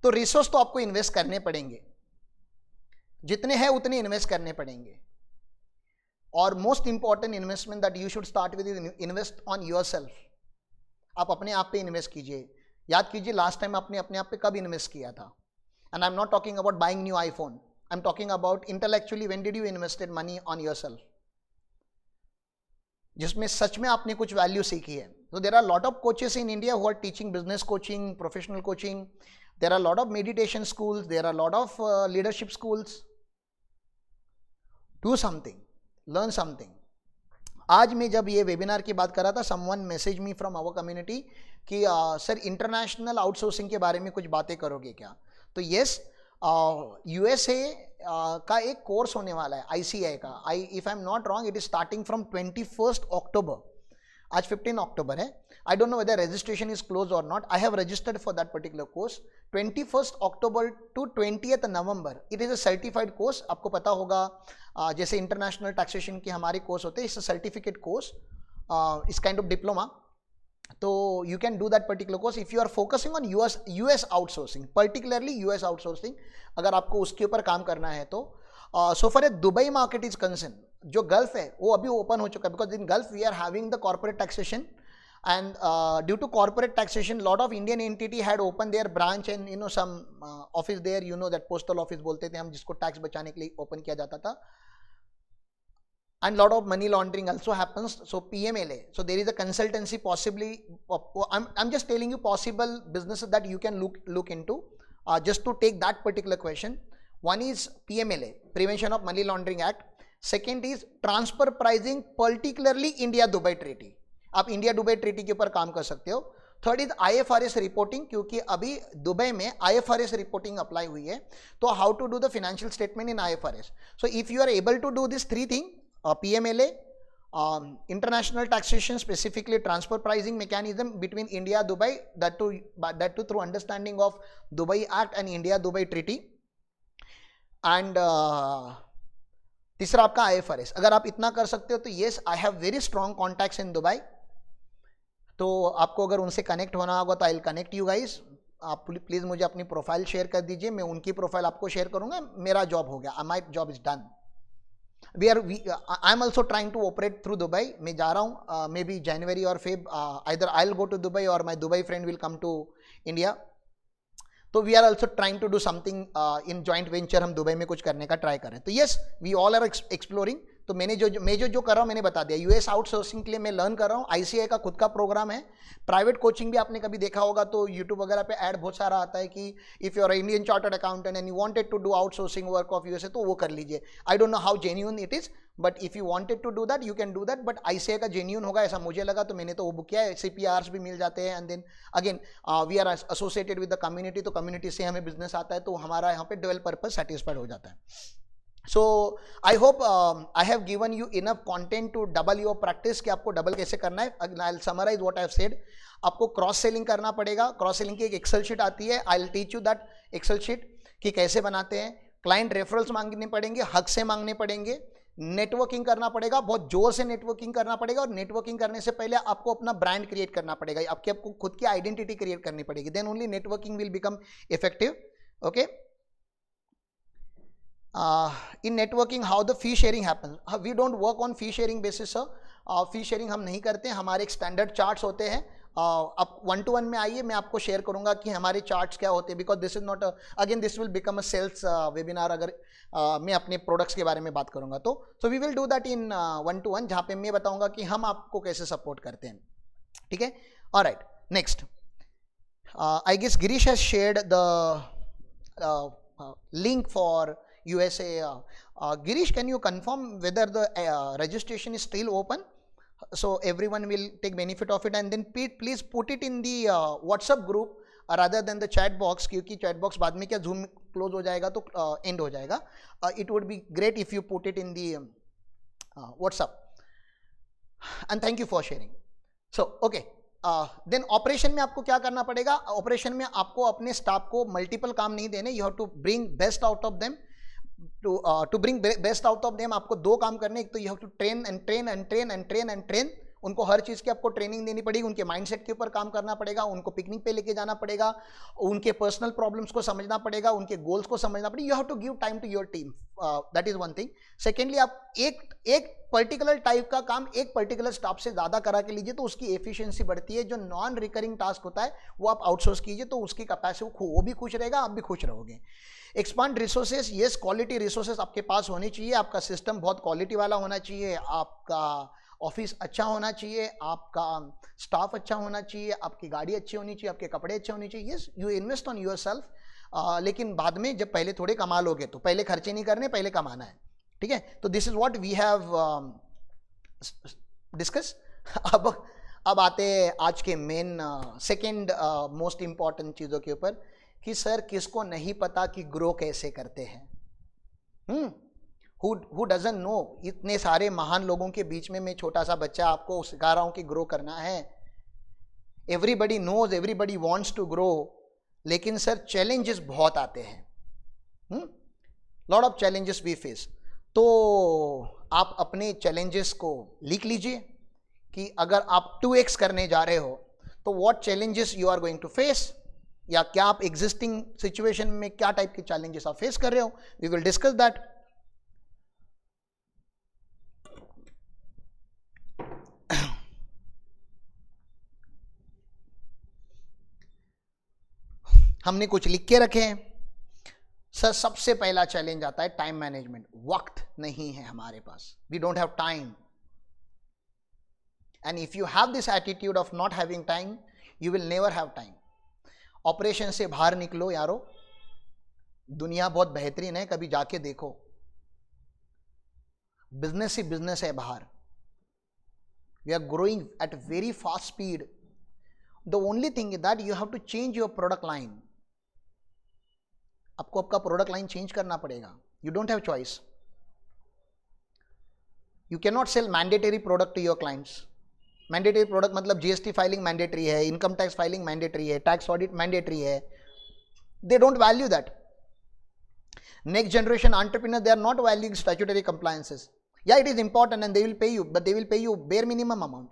तो resource तो आपको invest करने पड़ेंगे, जितने हैं उतने इन्वेस्ट करने पड़ेंगे। और most important investment that you should start with invest on your self. आप अपने आप पे इन्वेस्ट कीजिए। याद कीजिए लास्ट टाइम आपने अपने आप पे कब इन्वेस्ट किया था। And I am not talking about buying new iPhone, I am talking about intellectually when did you invested money on yourself, जिसमें सच में आपने कुछ वैल्यू सीखी है। तो there are lot of coaches in India who are teaching business coaching, professional coaching, there are lot of meditation schools, there are lot of leadership schools. Do something, learn something. आज मैं जब ये webinar की बात कर रहा था, someone message me from our community कि सर इंटरनेशनल आउटसोर्सिंग के बारे में कुछ बातें करोगे क्या। तो यस, USA का एक कोर्स होने वाला है ICI का। If I am not wrong, it is starting from 21 October. आज 15 अक्टूबर है। I don't know whether registration is close और not. I have registered for that particular course. 21 October to 20 November. It is a certified course. आपको पता होगा जैसे international taxation के हमारे कोर्स होते हैं, इट्स अ सर्टिफिकेट कोर्स, इस काइंड ऑफ डिप्लोमा। तो you can do that particular course if you are focusing on US outsourcing, particularly US outsourcing. अगर आपको उसके ऊपर काम करना है तो so for a Dubai market is concern, जो गल्फ है वो अभी ओपन हो चुका है, because in Gulf we are having the corporate taxation, and due to corporate taxation lot of Indian entity had opened their branch and some office there, that postal office बोलते थे हम, जिसको टैक्स बचाने के लिए ओपन किया जाता था, and lot of money laundering also happens. So PMLA, so there is a consultancy possibly, I'm just telling you possible businesses that you can look into just to take that particular question. One is PMLA, Prevention of Money Laundering Act. Second is transfer pricing, particularly India Dubai treaty, आप India Dubai treaty के ऊपर काम कर सकते हो। Third is IFRS reporting, क्योंकि अभी Dubai में IFRS रिपोर्टिंग अप्लाई हुई है, तो how to do the financial statement in IFRS। So if you are able to do this three thing, PMLA, international taxation, specifically transfer pricing mechanism between India Dubai, that too through understanding of Dubai Act and India Dubai Treaty, and तीसरा आपका IFRS। अगर आप इतना कर सकते हो तो yes, I have very strong contacts in Dubai, तो आपको अगर उनसे कनेक्ट होना होगा तो I will connect you guys. आप प्लीज मुझे अपनी प्रोफाइल शेयर कर दीजिए, मैं उनकी प्रोफाइल आपको शेयर करूंगा, मेरा जॉब हो गया, my job is done. I am also trying to operate through Dubai, मैं जा रहा हूँ मे बी जनवरी और Feb, either I will go to Dubai और my Dubai friend will come to India, तो we are also trying to do something in joint venture, हम दुबई में कुछ करने का ट्राई कर रहे हैं। तो yes, we all are exploring. तो मैंने जो कर रहा हूँ मैंने बता दिया, यूएस आउटसोर्सिंग के लिए मैं लर्न कर रहा हूँ, ICAI का खुद का प्रोग्राम है, प्राइवेट कोचिंग भी आपने कभी देखा होगा तो यूट्यूब वगैरह पे ऐड बहुत सारा आता है कि if you are Indian chartered accountant and you wanted to do outsourcing work of USA, तो वो कर लीजिए। I don't know how genuine it is, but if you wanted to do that you can do that, but ICAI का genuine होगा ऐसा मुझे लगा, तो मैंने तो वो बुक किया है। CPRs भी मिल जाते हैं, and then again we are associated with the community, तो कम्युनिटी से हमें बिजनेस आता है, तो हमारा यहाँ पे डुअल पर्पस सेटिस्फाइड हो जाता है। So I hope I have given you enough content to double your practice, कि आपको डबल कैसे करना है। I'll summarize what I have said। आपको क्रॉस सेलिंग करना पड़ेगा, क्रॉस सेलिंग की एक एक्सेल शीट आती है, I'll teach you that Excel sheet कि कैसे बनाते हैं। क्लाइंट रेफरल्स मांगने पड़ेंगे, हक से मांगने पड़ेंगे, नेटवर्किंग करना पड़ेगा, बहुत जोर से नेटवर्किंग करना पड़ेगा, और नेटवर्किंग करने से पहले आपको अपना ब्रांड क्रिएट करना पड़ेगा, आपको खुद की आइडेंटिटी क्रिएट करनी पड़ेगी, then only networking will become effective. Okay, in networking how the fee sharing happens, we don't work on fee sharing basis sir, fee sharing हम नहीं करते, हमारे एक स्टैंडर्ड चार्ट्स होते हैं। आप 1-to-1 में आइए, मैं आपको शेयर करूंगा कि हमारे चार्ट्स क्या होते हैं, because this is not again this will become a sales webinar, अगर मैं अपने प्रोडक्ट्स के बारे में बात करूंगा तो so we will do that in 1-to-1, जहाँ पे मैं बताऊंगा कि हम आपको कैसे सपोर्ट करते हैं। ठीक है, alright, next I guess Girish has shared the link for USA. Girish, can you confirm whether the registration is still open, so everyone will take benefit of it, and then please put it in the WhatsApp group rather than the chat box, क्योंकि chat box बाद में क्या Zoom close हो जाएगा तो end हो जाएगा। It would be great if you put it in the WhatsApp, and thank you for sharing. So okay, then operation में आपको क्या करना पड़ेगा, ऑपरेशन में आपको अपने स्टाफ को मल्टीपल काम नहीं देने, you have to bring best out of them, to bring best out of them आपको दो काम करने, एक तो you have to train and train and train and train and train, उनको हर चीज़ की आपको ट्रेनिंग देनी पड़ेगी, उनके माइंडसेट के ऊपर काम करना पड़ेगा, उनको पिकनिक पे लेके जाना पड़ेगा, उनके पर्सनल प्रॉब्लम्स को समझना पड़ेगा, उनके गोल्स को समझना पड़ेगा, you have to give time to your team, that is one thing. Secondly, आप एक पर्टिकुलर टाइप का काम एक पर्टिकुलर स्टाफ से ज़्यादा करा के लीजिए तो उसकी एफिशिएंसी बढ़ती है, जो नॉन रिकरिंग टास्क होता है वो आप आउटसोर्स कीजिए तो उसकी कैपेसिटी, वो भी खुश रहेगा, आप भी खुश रहोगे। Expand resources, yes, quality resources आपके पास होनी चाहिए, आपका सिस्टम बहुत क्वालिटी वाला होना चाहिए, आपका ऑफिस अच्छा होना चाहिए, आपका स्टाफ अच्छा होना चाहिए, आपकी गाड़ी अच्छी होनी चाहिए, आपके कपड़े अच्छे होने चाहिए। Yes, you invest on your self, लेकिन बाद में जब पहले थोड़े कमा लोगे तो पहले खर्चे नहीं करने, पहले कमाना है। ठीक है, तो this is what we have discuss. अब आते हैं आज के मेन सेकेंड मोस्ट इंपॉर्टेंट चीज़ों के ऊपर कि सर किसको नहीं पता कि ग्रो कैसे करते हैं। Who doesn't know, इतने सारे महान लोगों के बीच में मैं छोटा सा बच्चा आपको सिखा रहा हूं कि ग्रो करना है। Everybody knows, everybody wants to grow, लेकिन सर चैलेंजेस बहुत आते हैं, lot of challenges we face. तो आप अपने चैलेंजेस को लिख लीजिए कि अगर आप 2x करने जा रहे हो तो what challenges you are going to face, या क्या आप एग्जिस्टिंग सिचुएशन में क्या टाइप के चैलेंजेस आप फेस कर रहे हो, वी विल डिस्कस दैट। हमने कुछ लिख के रखे हैं सर। सबसे पहला चैलेंज आता है टाइम मैनेजमेंट, वक्त नहीं है हमारे पास, we don't have time, and if you have this attitude of not having time you will never have time. Operation से बाहर निकलो यारो, दुनिया बहुत बेहतरीन है, कभी जाके देखो। बिजनेस ही बिजनेस है बाहर. We are growing at very fast speed. The only thing is that you have to change your product line. आपको आपका प्रोडक्ट लाइन चेंज करना पड़ेगा. You don't have choice. You cannot sell mandatory product to your clients. Mandatory product मतलब GST filing mandatory है, income tax filing mandatory है, tax audit mandatory है. They don't value that. Next generation entrepreneurs, they are not valuing statutory compliances. Yeah, it is important and they will pay you, but they will pay you bare minimum amount.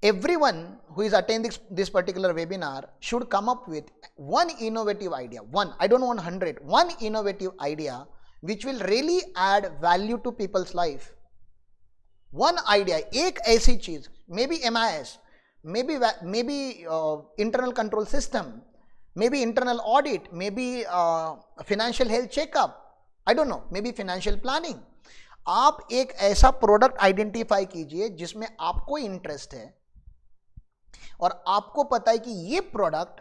Everyone who is attending this particular webinar should come up with one innovative idea. One, I don't want 100. One innovative idea which will really add value to people's life. One idea, एक ऐसी चीज, maybe MIS, maybe internal control system, maybe internal audit, maybe financial health checkup, I don't know, maybe financial planning. आप एक ऐसा product identify कीजिए जिसमें आपको interest है और आपको पता है कि ये प्रोडक्ट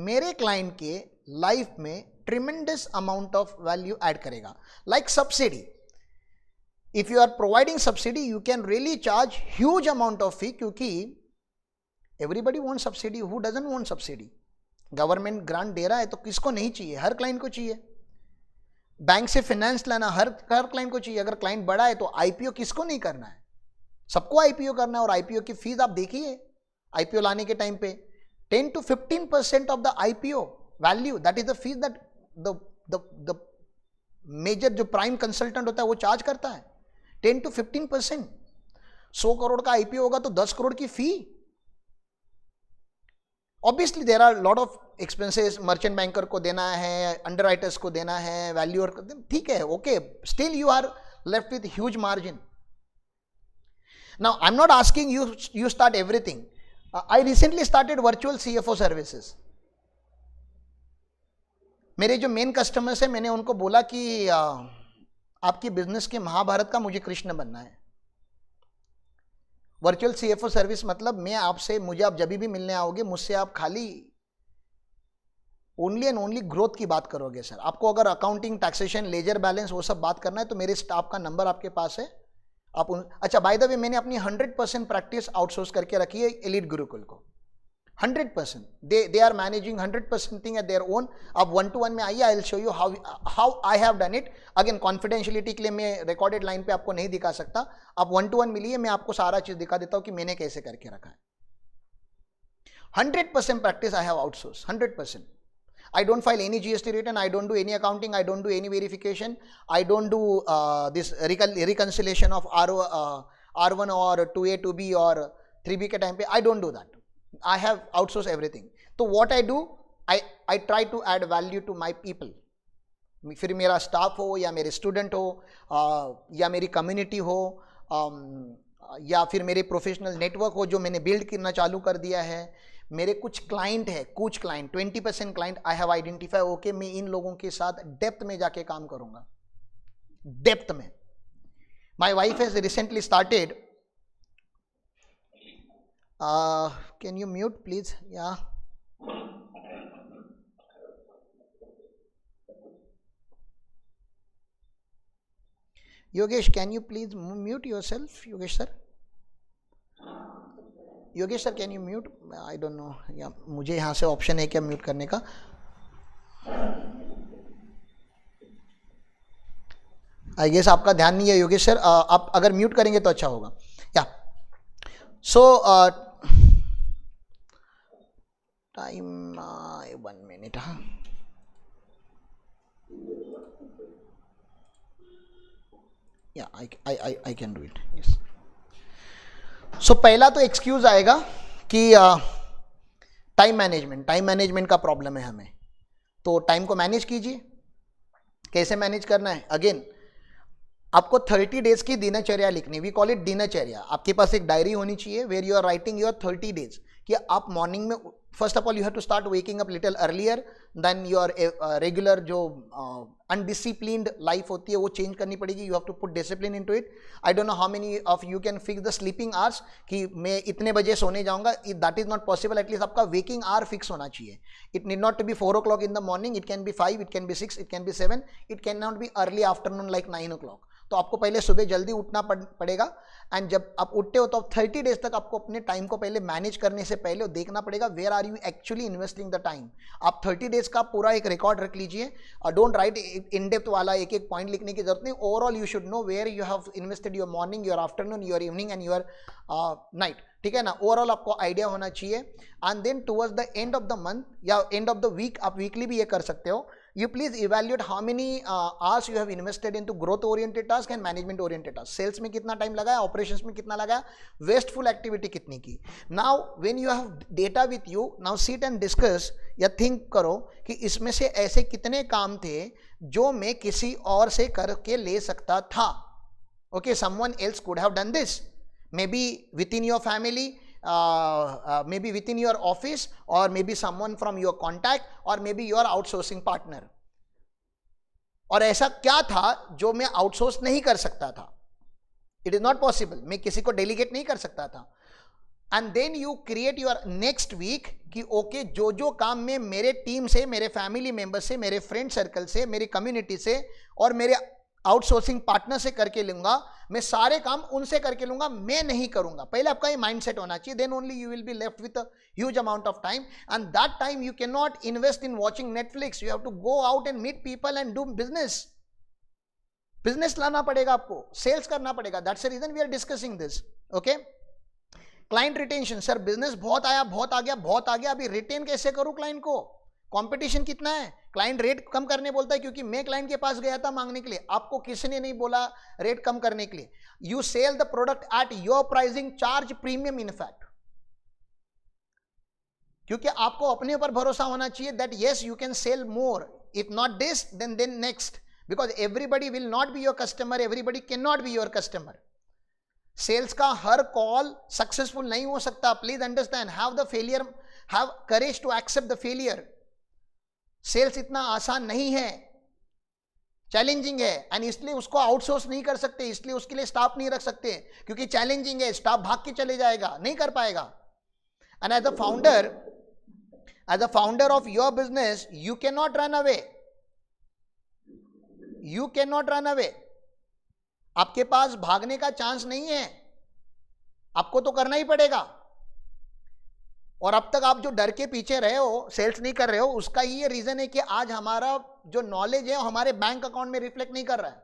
मेरे क्लाइंट के लाइफ में tremendous amount of value add करेगा. Like subsidy, if you are providing subsidy you can really charge huge amount of fee, क्योंकि everybody want subsidy. Who doesn't want subsidy? Government grant दे रहा है तो किसको नहीं चाहिए? हर क्लाइंट को चाहिए. बैंक से फाइनेंस लाना हर क्लाइंट को चाहिए. अगर क्लाइंट बड़ा है तो आईपीओ किसको नहीं करना है? सबको आईपीओ करना है. और आईपीओ की फीस आप देखिए, आईपीओ लाने के टाइम पे 10 to 15% of the IPO value, that is the fees that the major जो प्राइम कंसल्टेंट होता है वो चार्ज करता है. 10 to 15%. 100 करोड़ का आईपीओ होगा तो 10 करोड़ की fee. Obviously there are lot of expenses. Merchant banker को देना है, अंडरराइटर्स को देना है, वैल्यूअर को, ठीक है, okay. Still you are left with huge margin. Now I am not asking you start everything. I recently started virtual CFO services. मेरे जो मेन कस्टमर्स हैं, मैंने उनको बोला कि आपकी बिजनेस के महाभारत का मुझे कृष्ण बनना है. वर्चुअल सीएफओ सर्विस मतलब मैं आपसे, मुझे आप जब भी मिलने आओगे मुझसे आप खाली ओनली एंड ओनली ग्रोथ की बात करोगे सर. आपको अगर अकाउंटिंग, टैक्सेशन, लेजर बैलेंस वो सब बात करना है तो मेरे स्टाफ का नंबर आपके पास है. आप अच्छा, बाय द वे मैंने अपनी 100% प्रैक्टिस आउटसोर्स करके रखी है एलीट गुरुकुल को. 100%. They are managing 100% thing at their own. आप 1-to-1 में आइए, I will show you how I have done it. Again confidentiality के लिए मैं रिकॉर्डेड लाइन पे आपको नहीं दिखा सकता. आप 1-to-1 मिलिए, मैं आपको सारा चीज दिखा देता हूं कि मैंने कैसे करके रखा है. 100% practice I have outsource. 100%. I don't file any GST return, I don't do any accounting, I don't do any verification, I don't do this reconciliation of R1 or 2A, 2B or 3B के time पे. I don't do that. I have outsourced everything. तो what I do, I try to add value to my people. फिर मेरा staff हो या मेरे student हो या मेरी कम्युनिटी हो या फिर मेरे प्रोफेशनल नेटवर्क हो जो मैंने बिल्ड करना चालू कर दिया है. मेरे कुछ क्लाइंट है, कुछ client 20% client I have identify. Okay, मैं इन लोगों के साथ डेप्थ में जाके काम करूंगा. डेप्थ में. My wife has recently started. Can you mute please? Yeah Yogesh, can you please mute yourself? Yogesh sir, Yogesh sir, can you mute? I don't know, या मुझे यहाँ से ऑप्शन है क्या म्यूट करने का? आई गेस आपका ध्यान नहीं है योगेश सर. आप अगर म्यूट करेंगे तो अच्छा होगा. या सो टाइम 1 मिनट. हाँ, yeah I can do it. Yes. So पहला तो एक्सक्यूज आएगा कि टाइम मैनेजमेंट का प्रॉब्लम है हमें. तो टाइम को मैनेज कीजिए. कैसे मैनेज करना है? अगेन आपको 30 डेज की दिनचर्या लिखनी. वी कॉल इट दिनचर्या. आपके पास एक डायरी होनी चाहिए where you are writing your 30 days. कि आप मॉर्निंग में, first of all you have to start waking up little earlier than your regular जो अनडिसिप्लिन्ड लाइफ होती है वो चेंज करनी पड़ेगी. You have to put discipline into it. I don't know how many of you can fix the sleeping hours कि मैं इतने बजे सोने जाऊंगा. That is not possible. At least आपका वेकिंग आवर फिक्स होना चाहिए. It need not to be 4 o'clock in the morning. It can be 5, it can be 6, it can be 7. It can not be early afternoon like 9 o'clock. तो आपको पहले सुबह जल्दी उठना पड़ेगा, एंड जब आप उठते हो तो 30 डेज तक आपको अपने टाइम को पहले मैनेज करने से पहले देखना पड़ेगा where are you actually investing the time. आप 30 डेज का पूरा एक रिकॉर्ड रख लीजिए और डोंट राइट इन डेप्थ वाला एक एक पॉइंट लिखने की जरूरत नहीं। Overall you should know where you have invested your morning, your afternoon, your evening and your night, ठीक है ना। ओवरऑल आपको आइडिया होना चाहिए, and then towards the end of the month या एंड ऑफ द वीक, आप weekly भी ये कर सकते हो, you please evaluate how many hours you have invested into growth oriented task and management oriented task। sales में कितना time लगाया, operations में कितना लगाया, wasteful activity कितनी की। now when you have data with you, now sit and discuss या think करो कि इसमें से ऐसे कितने काम थे जो मैं किसी और से करके ले सकता था। okay, someone else could have done this, maybe within your family, maybe within your office, or maybe someone from your contact, or maybe your outsourcing partner। और ऐसा क्या था जो मैं आउटसोर्स नहीं कर सकता था, इट इज नॉट पॉसिबल, मैं किसी को डेलीगेट नहीं कर सकता था। And then you create your next week कि ओके जो जो काम मैं मेरे टीम से, मेरे फैमिली मेंबर से, मेरे फ्रेंड सर्कल से, मेरी कम्युनिटी से और मेरे आउटसोर्सिंग पार्टनर से करके लूंगा, मैं सारे काम उनसे करके लूंगा, मैं नहीं करूंगा। पहले आपका ये माइंडसेट होना चाहिए, then only you will be left with a huge amount of time, and that time you can not invest in watching Netflix, you have to go out and meet people and do business. Business लाना पड़ेगा आपको, sales करना पड़ेगा, that's the reason we are discussing this. Okay, client retention, sir business बहुत आया, बहुत आ गया, बहुत आ गया, अभी रिटेन कैसे करूं क्लाइंट को, कंपटीशन कितना है, क्लाइंट रेट कम करने बोलता है क्योंकि मैं क्लाइंट के पास गया था मांगने के लिए, आपको किसी ने नहीं बोला रेट कम करने के लिए। You sell the product at your pricing, charge premium in fact, क्योंकि आपको अपने ऊपर भरोसा होना चाहिए that yes you can sell more, if not this then next, because everybody will not be your customer, everybody can not be your customer. Sales का हर call successful नहीं हो सकता, please understand, have the failure, have courage to accept the failure. Sales इतना आसान नहीं है, challenging है, एंड इसलिए उसको आउटसोर्स नहीं कर सकते, इसलिए उसके लिए स्टाफ नहीं रख सकते, क्योंकि चैलेंजिंग है, स्टाफ भाग के चले जाएगा, नहीं कर पाएगा। And as a founder of your business you can not run away, you can not run away, आपके पास भागने का चांस नहीं है, आपको तो करना ही पड़ेगा। और अब तक आप जो डर के पीछे रहे हो, सेल्स नहीं कर रहे हो, उसका ये रीजन है कि आज हमारा जो नॉलेज है हमारे बैंक अकाउंट में रिफ्लेक्ट नहीं कर रहा है।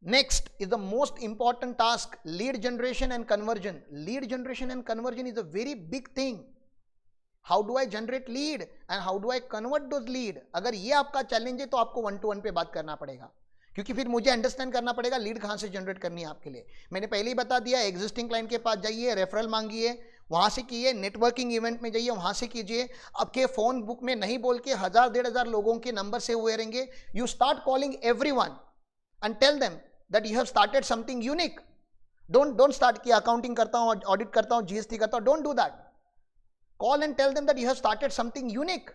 Next is the most important task, lead generation and conversion. Lead generation and conversion is a very big thing. How do I generate lead and how do I convert those lead. अगर ये आपका challenge है तो आपको 1-to-1 पे बात करना पड़ेगा, क्योंकि फिर मुझे अंडरस्टैंड करना पड़ेगा लीड कहां से जनरेट करनी है आपके लिए। मैंने पहले ही बता दिया, एग्जिस्टिंग क्लाइंट के पास जाइए, रेफरल मांगिए, वहां से कीजिए, नेटवर्किंग इवेंट में जाइए, वहां से कीजिए। आपके फोन बुक में नहीं बोल के 1000-1500 लोगों के नंबर से हुए रहेंगे। You start calling everyone and tell them that you have started something unique. Don't start कि अकाउंटिंग करता हूं, ऑडिट करता हूं, जीएसटी करता हूं, don't do that. Call and tell them that you have started something unique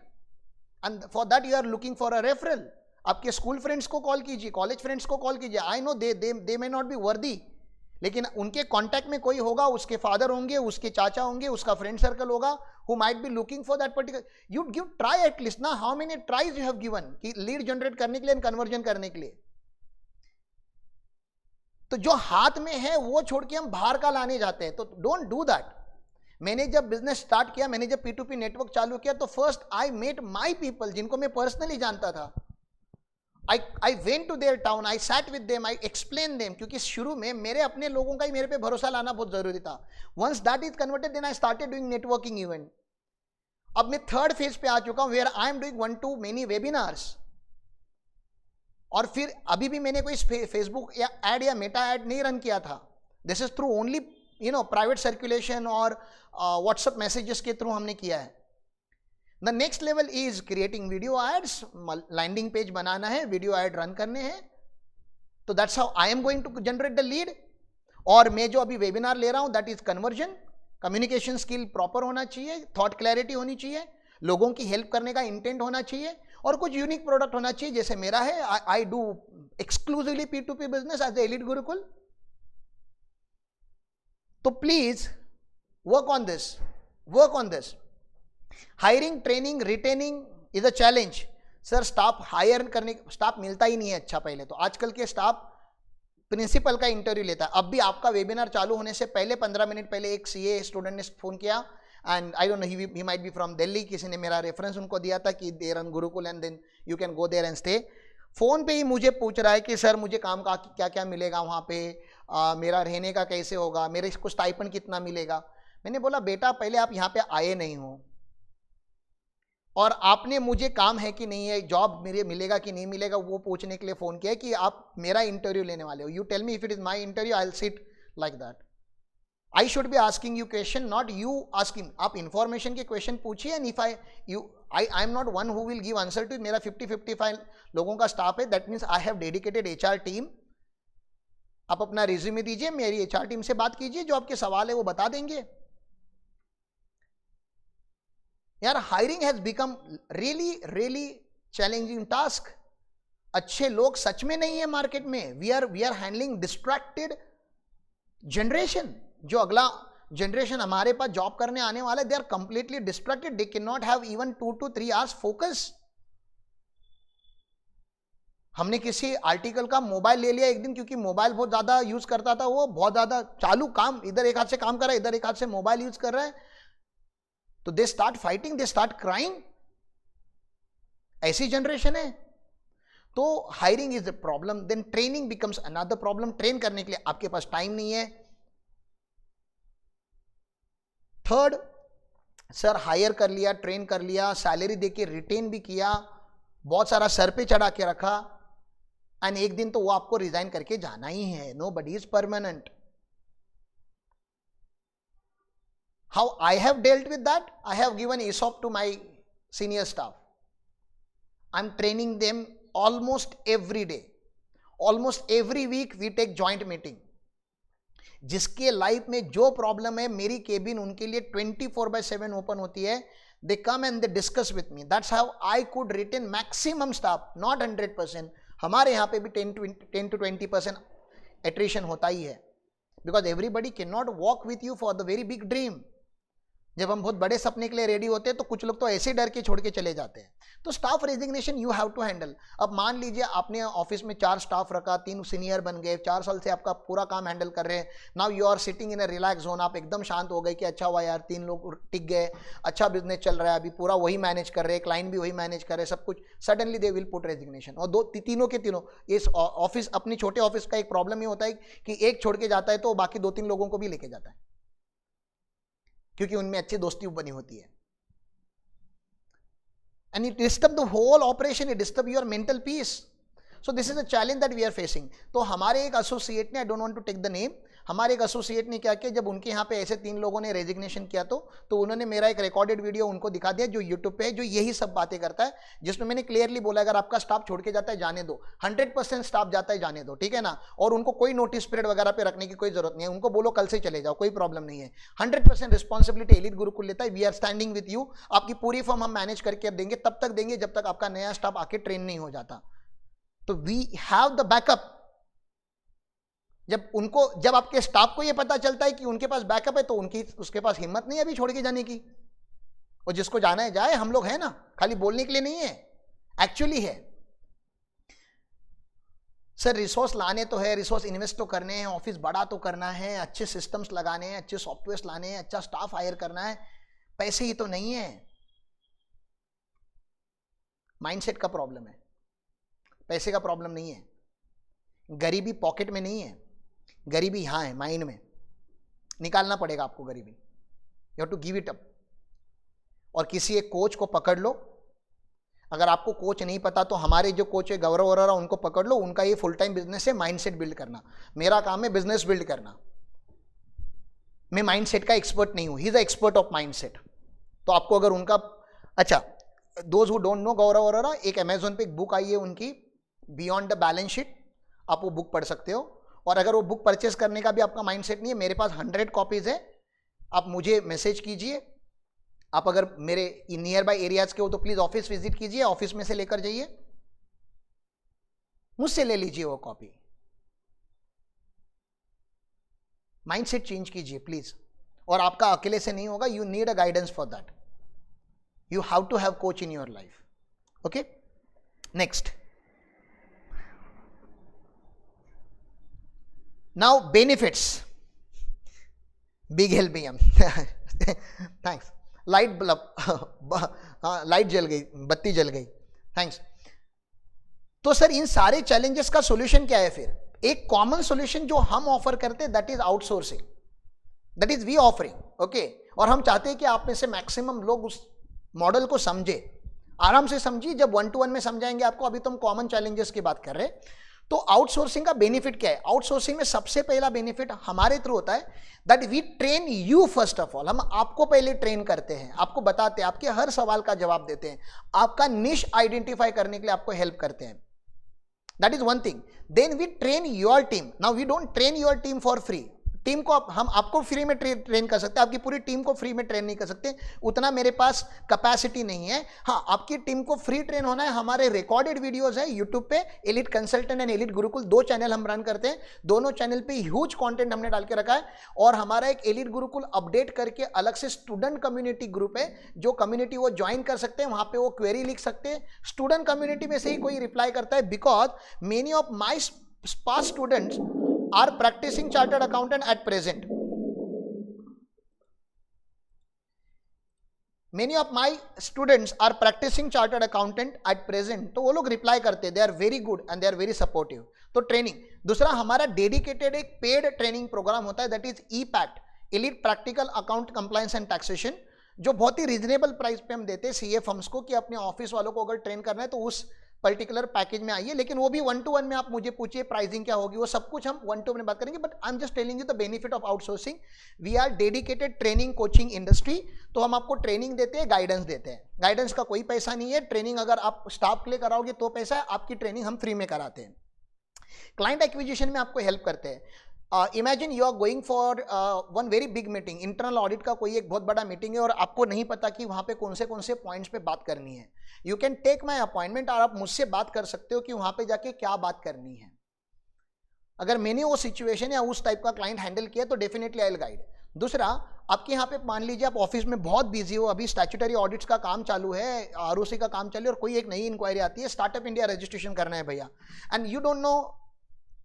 and for that you are looking for a referral. आपके school friends को call कीजिए, कॉलेज फ्रेंड्स को कॉल कीजिए। I know they may not be worthy, लेकिन उनके contact में कोई होगा, उसके फादर होंगे, उसके चाचा होंगे, उसका फ्रेंड सर्कल होगा who might be looking for that particular. You give try at least ना, how many tries you have given कि लीड जनरेट करने के लिए, कन्वर्जन करने के लिए। तो जो हाथ में है वो छोड़ के हम बाहर का लाने जाते हैं, तो डोंट डू दैट। मैंने जब बिजनेस स्टार्ट किया, मैंने जब P2P नेटवर्क चालू किया, तो first I met my people जिनको मैं पर्सनली जानता था। I went to their town, I sat with them, I explained them, क्योंकि शुरू में मेरे अपने लोगों का ही मेरे पे भरोसा लाना बहुत जरूरी था। Once that is converted, then I started doing networking event। अब मैं थर्ड फेज पे आ चुका हूं, where I am doing 1-to-many webinars। और फिर अभी भी मैंने कोई फेसबुक या एड या मेटा एड नहीं रन किया था। This is through only private circulation और व्हाट्सएप मैसेजेस के थ्रू हमने किया है। The next level is creating video ads, landing page बनाना है, video ad run करने हैं, तो that's how I am going to generate the lead। और मैं जो अभी वेबिनार ले रहा हूं, that is conversion। Communication skill proper होना चाहिए, थॉट क्लैरिटी होनी चाहिए, लोगों की हेल्प करने का इंटेंट होना चाहिए, और कुछ यूनिक प्रोडक्ट होना चाहिए जैसे मेरा है। I do exclusively P2P business as elite Gurukul. तो please work on this, work on this. Hiring, training, retaining is a challenge. Sir staff hire करने, स्टाफ मिलता ही नहीं है अच्छा। पहले तो आजकल के स्टाफ प्रिंसिपल का इंटरव्यू लेता है। अब भी आपका वेबिनार चालू होने से पहले 15 मिनट पहले एक सीए स्टूडेंट ने फोन किया, and I don't know, he might be from Delhi, किसी ने मेरा रेफरेंस उनको दिया था कि they run Gurukul and then you can go there and stay. Phone पे ही मुझे पूछ रहा है कि सर मुझे काम का क्या क्या मिलेगा वहाँ पे, मेरा रहने का कैसे होगा, मेरे को स्टाइपेंड कितना मिलेगा। मैंने बोला बेटा पहले आप यहाँ पे आए नहीं हो, और आपने मुझे काम है कि नहीं है, जॉब मेरे मिलेगा कि नहीं मिलेगा वो पूछने के लिए फोन किया कि आप मेरा इंटरव्यू लेने वाले हो। You tell me if it is my interview, I will sit like that. I should be asking you question, not you asking. आप इंफॉर्मेशन के क्वेश्चन पूछिए, and if I am not one who will give answer to. मेरा 50-55 लोगों का staff है, that means I have dedicated HR team. आप अपना resume दीजिए, मेरी एचआर टीम से बात कीजिए, जो आपके सवाल है वो बता देंगे। यार hiring has become really challenging task. अच्छे लोग सच में नहीं है मार्केट में। We are handling distracted generation. जो अगला जनरेशन हमारे पास जॉब करने आने वाला है, they are completely distracted, they can not have even 2 to 3 hours focus. हमने किसी आर्टिकल का मोबाइल ले लिया एक दिन, क्योंकि मोबाइल बहुत ज्यादा यूज करता था, वो बहुत ज्यादा चालू काम, इधर एक हाथ से काम कर रहा है, इधर एक हाथ से मोबाइल यूज कर रहा है, तो they start fighting, they start crying. ऐसी जनरेशन है। तो hiring is the problem. Then training becomes another problem. Train करने के लिए आपके पास टाइम नहीं है। थर्ड, सर हायर कर लिया, ट्रेन कर लिया, सैलरी देके रिटेन भी किया, बहुत सारा सर पे चढ़ा के रखा, एंड एक दिन तो वो आपको रिजाइन करके जाना ही है। Nobody is permanent. How I have dealt with that? I have given ESOP to my senior staff. I'm training them almost every day. Almost every week we take joint meeting. जिसके life में जो problem है, मेरी cabin उनके लिए 24/7 open होती है। They come and they discuss with me. That's how I could retain maximum staff, not 100%. हमारे यहाँ पे भी 10 to 20% attrition होता ही है, because everybody cannot walk with you for the very big dream. जब हम बहुत बड़े सपने के लिए रेडी होते हैं तो कुछ लोग तो ऐसे डर के छोड़ के चले जाते हैं। तो staff resignation you have to handle. अब मान लीजिए आपने ऑफिस में 4 स्टाफ रखा, 3 सीनियर बन गए, 4 साल से आपका पूरा काम हैंडल कर रहे हैं। Now you are sitting in a relax zone. आप एकदम शांत हो गए कि अच्छा हुआ यार 3 लोग टिक गए, अच्छा बिजनेस चल रहा है, अभी पूरा वही मैनेज कर रहे हैं, क्लाइंट भी वही मैनेज कर रहे हैं, सब कुछ। Suddenly they will put resignation. और तीनों के तीनों इस ऑफिस, अपनी छोटे ऑफिस का एक प्रॉब्लम ये होता है कि एक छोड़ के जाता है तो बाकी 2-3 लोगों को भी लेके जाता है, क्योंकि उनमें अच्छी दोस्ती बनी होती है। And it disturb the whole operation, it disturb your mental peace. So this is a challenge that we are facing. तो हमारे एक एसोसिएट ने, I don't want to take the name, हमारे एक एसोसिएट ने क्या किया, जब उनके यहाँ पे ऐसे 3 लोगों ने रेजिग्नेशन किया तो उन्होंने मेरा एक रिकॉर्डेड वीडियो उनको दिखा दिया जो यूट्यूब पे है, जो यही सब बातें करता है, जिसमें मैंने क्लियरली बोला अगर आपका स्टाफ छोड़ के जाता है जाने दो, 100% स्टाफ जाता है जाने दो, ठीक है ना। और उनको कोई नोटिस पीरियड वगैरह पे रखने की कोई जरूरत नहीं है, उनको बोलो कल से चले जाओ, कोई प्रॉब्लम नहीं है। 100% रिस्पॉन्सिबिलिटी एलीट गुरुकुल लेता है। We are standing with you. आपकी पूरी फॉर्म हम मैनेज करके देंगे, तब तक देंगे जब तक आपका नया स्टाफ आके ट्रेन नहीं हो जाता। तो वी हैव द बैकअप। जब आपके स्टाफ को यह पता चलता है कि उनके पास बैकअप है, तो उसके पास हिम्मत नहीं है अभी छोड़ के जाने की। और जिसको जाना है जाए, हम लोग हैं ना, खाली बोलने के लिए नहीं है, एक्चुअली है। सर रिसोर्स लाने तो है, रिसोर्स इन्वेस्ट तो करने हैं, ऑफिस बड़ा तो करना है, अच्छे सिस्टम्स लगाने हैं, अच्छे सॉफ्टवेयर लाने हैं, अच्छा स्टाफ हायर करना है, पैसे ही तो नहीं है। माइंडसेट का प्रॉब्लम है, पैसे का प्रॉब्लम नहीं है। गरीबी पॉकेट में नहीं है, गरीबी यहां है, माइंड में। निकालना पड़ेगा आपको गरीबी। You have to give it up. और किसी एक कोच को पकड़ लो। अगर आपको कोच नहीं पता तो हमारे जो कोच है गौरव अरोरा, उनको पकड़ लो। उनका ये फुल टाइम बिजनेस है माइंडसेट बिल्ड करना। मेरा काम है बिजनेस बिल्ड करना। मैं माइंडसेट का एक्सपर्ट नहीं हूं, ही is the expert of mindset. तो आपको अगर उनका, अच्छा, दोज हु डोंट नो गौरव अरोरा, एक अमेजोन पे एक बुक आई है उनकी, बियॉन्ड द बैलेंस शीट। आप वो बुक पढ़ सकते हो। और अगर वो बुक परचेस करने का भी आपका माइंडसेट नहीं है, मेरे पास 100 कॉपीज है। आप मुझे मैसेज कीजिए। आप अगर मेरे नियर बाय एरियाज के हो तो प्लीज ऑफिस विजिट कीजिए, ऑफिस में से लेकर जाइए, मुझसे ले लीजिए वो कॉपी। माइंडसेट चेंज कीजिए प्लीज। और आपका अकेले से नहीं होगा, you need a guidance for that. You have to have coach in your life. Okay. Next, now benefits, big help um, thanks, light bulb, light जल गई, बत्ती जल गई, थैंक्स। तो सर इन सारे चैलेंजेस का सॉल्यूशन क्या है? फिर एक कॉमन सॉल्यूशन जो हम ऑफर करते हैं that is outsourcing, that is we offering, okay. और हम चाहते हैं कि आप में से मैक्सिमम लोग उस मॉडल को समझे, आराम से समझिए, जब 1-to-1 में समझाएंगे आपको। अभी तो हम कॉमन चैलेंजेस की बात कर रहे हैं। तो आउटसोर्सिंग का बेनिफिट क्या है? आउटसोर्सिंग में सबसे पहला बेनिफिट हमारे थ्रू होता है that we train you first of all. हम आपको पहले ट्रेन करते हैं, आपको बताते हैं, आपके हर सवाल का जवाब देते हैं, आपका निश आइडेंटिफाई करने के लिए आपको हेल्प करते हैं। That is one thing. Then we train your team. Now we don't train your team for free. Team को हम आपको फ्री में ट्रेन कर सकते हैं, आपकी पूरी टीम को फ्री में ट्रेन नहीं कर सकते, उतना मेरे पास कैपेसिटी नहीं है। हाँ, आपकी टीम को फ्री ट्रेन होना है, हमारे रिकॉर्डेड वीडियोस है यूट्यूब पे, elite consultant and elite Gurukul, 2 channel हम रन करते हैं। दोनों चैनल पे ह्यूज कंटेंट हमने डाल के रखा है। और हमारा एक एलिट गुरुकुल अपडेट करके अलग से स्टूडेंट कम्युनिटी ग्रुप है, जो कम्युनिटी वो ज्वाइन कर सकते हैं, वहां पे वो क्वेरी लिख सकते हैं। स्टूडेंट कम्युनिटी में से ही कोई रिप्लाई करता है, because many of my past students are practicing chartered accountant at present. Many of my students are practicing chartered accountant at present. तो वो लोग रिप्लाई करते हैं, they are very good and they are very supportive. तो training. दूसरा, हमारा dedicated एक paid training programme होता है that is EPAT, elite practical account compliance and taxation, जो बहुत ही रीजनेबल प्राइस पे हम देते हैं सीए फर्म्स को कि अपने ऑफिस वालों को अगर ट्रेन करना है तो उस पर्टिकुलर पैकेज में आइए। लेकिन वो भी 1-to-1 में आप मुझे पूछिए प्राइसिंग क्या होगी, वो सब कुछ हम 1-to-1 में बात करेंगे। But I am just telling you the benefit of outsourcing. We are dedicated training coaching industry. तो हम आपको ट्रेनिंग देते हैं, गाइडेंस देते हैं। गाइडेंस का कोई पैसा नहीं है, ट्रेनिंग अगर आप स्टाफ के लिए कराओगे तो पैसा है, आपकी ट्रेनिंग हम फ्री में कराते हैं। क्लाइंट एक्विजिशन में आपको हेल्प करते हैं। Imagine you are going for one very big meeting, internal audit का कोई एक बहुत बड़ा मीटिंग है और आपको नहीं पता कि वहाँ पे कौन से पॉइंट्स पे बात करनी है। You can take my appointment और आप मुझसे बात कर सकते हो कि वहाँ पे जाके क्या बात करनी है। अगर मैंने वो सिचुएशन या उस टाइप का क्लाइंट हैंडल किया तो डेफिनेटली आई विल गाइड। दूसरा, आपके यहाँ पे मान लीजिए आप ऑफिस में बहुत बिजी हो, अभी स्टैट्यूटरी ऑडिट्स का काम चालू है, आरओसी का काम चालू है और कोई एक नई इंक्वायरी आती है, स्टार्टअप इंडिया रजिस्ट्रेशन करना है भैया, and you don't know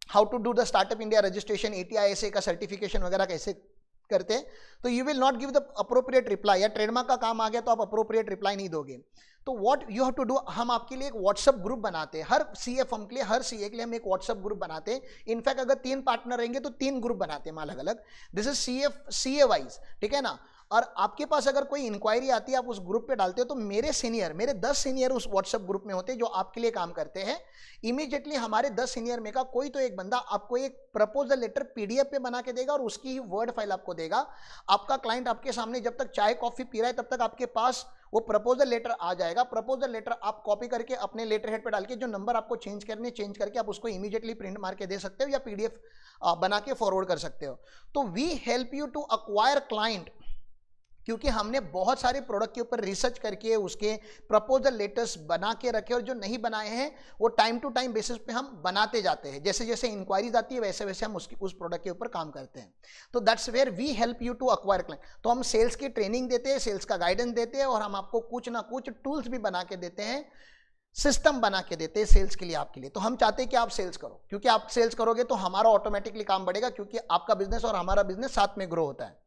how to do the startup India registration, ATISA का सर्टिफिकेशन वगैरह कैसे करते हैं, तो you will not give the appropriate reply. या ट्रेडमार्क का काम आ गया तो आप अप्रोप्रिएट रिप्लाई नहीं दोगे। तो what you have to do, हम आपके लिए एक व्हाट्सएप ग्रुप बनाते हैं, हर सीए फर्म के लिए, हर सीए के लिए हम एक व्हाट्सएप ग्रुप बनाते हैं। इनफैक्ट अगर 3 पार्टनर रहेंगे तो 3 ग्रुप बनाते हैं अलग अलग। दिस इज सीए वाइज, ठीक है ना। और आपके पास अगर कोई इंक्वायरी आती है, आप उस ग्रुप पे डालते हो तो मेरे 10 सीनियर उस व्हाट्सएप ग्रुप में होते हैं जो आपके लिए काम करते हैं। इमीडिएटली हमारे 10 सीनियर में का कोई तो एक बंदा आपको एक प्रपोजल लेटर PDF पे बना के देगा और उसकी ही वर्ड फाइल आपको देगा। आपका क्लाइंट आपके सामने जब तक चाय कॉफी पी रहा है तब तक आपके पास वो प्रपोजल लेटर आ जाएगा। प्रपोजल लेटर आप कॉपी करके अपने लेटर हेड पे डाल के जो नंबर आपको चेंज करने, चेंज करके आप उसको इमीडिएटली प्रिंट मार के दे सकते हो या PDF बना के फॉरवर्ड कर सकते हो। तो we help you to acquire client, क्योंकि हमने बहुत सारे प्रोडक्ट के ऊपर रिसर्च करके उसके प्रपोजल लेटर्स बना के रखे और जो नहीं बनाए हैं वो टाइम टू टाइम बेसिस पे हम बनाते जाते हैं। जैसे जैसे इंक्वायरीज आती है वैसे वैसे हम उस प्रोडक्ट के ऊपर काम करते हैं। तो that's where we help you to acquire client. तो हम सेल्स की ट्रेनिंग देते हैं, सेल्स का गाइडेंस देते हैं और हम आपको कुछ ना कुछ टूल्स भी बना के देते हैं, सिस्टम बना के देते हैं सेल्स के लिए, आपके लिए। तो हम चाहते हैं कि आप सेल्स करो, क्योंकि आप सेल्स करोगे तो हमारा ऑटोमेटिकली काम बढ़ेगा, क्योंकि आपका बिजनेस और हमारा बिजनेस साथ में ग्रो होता है,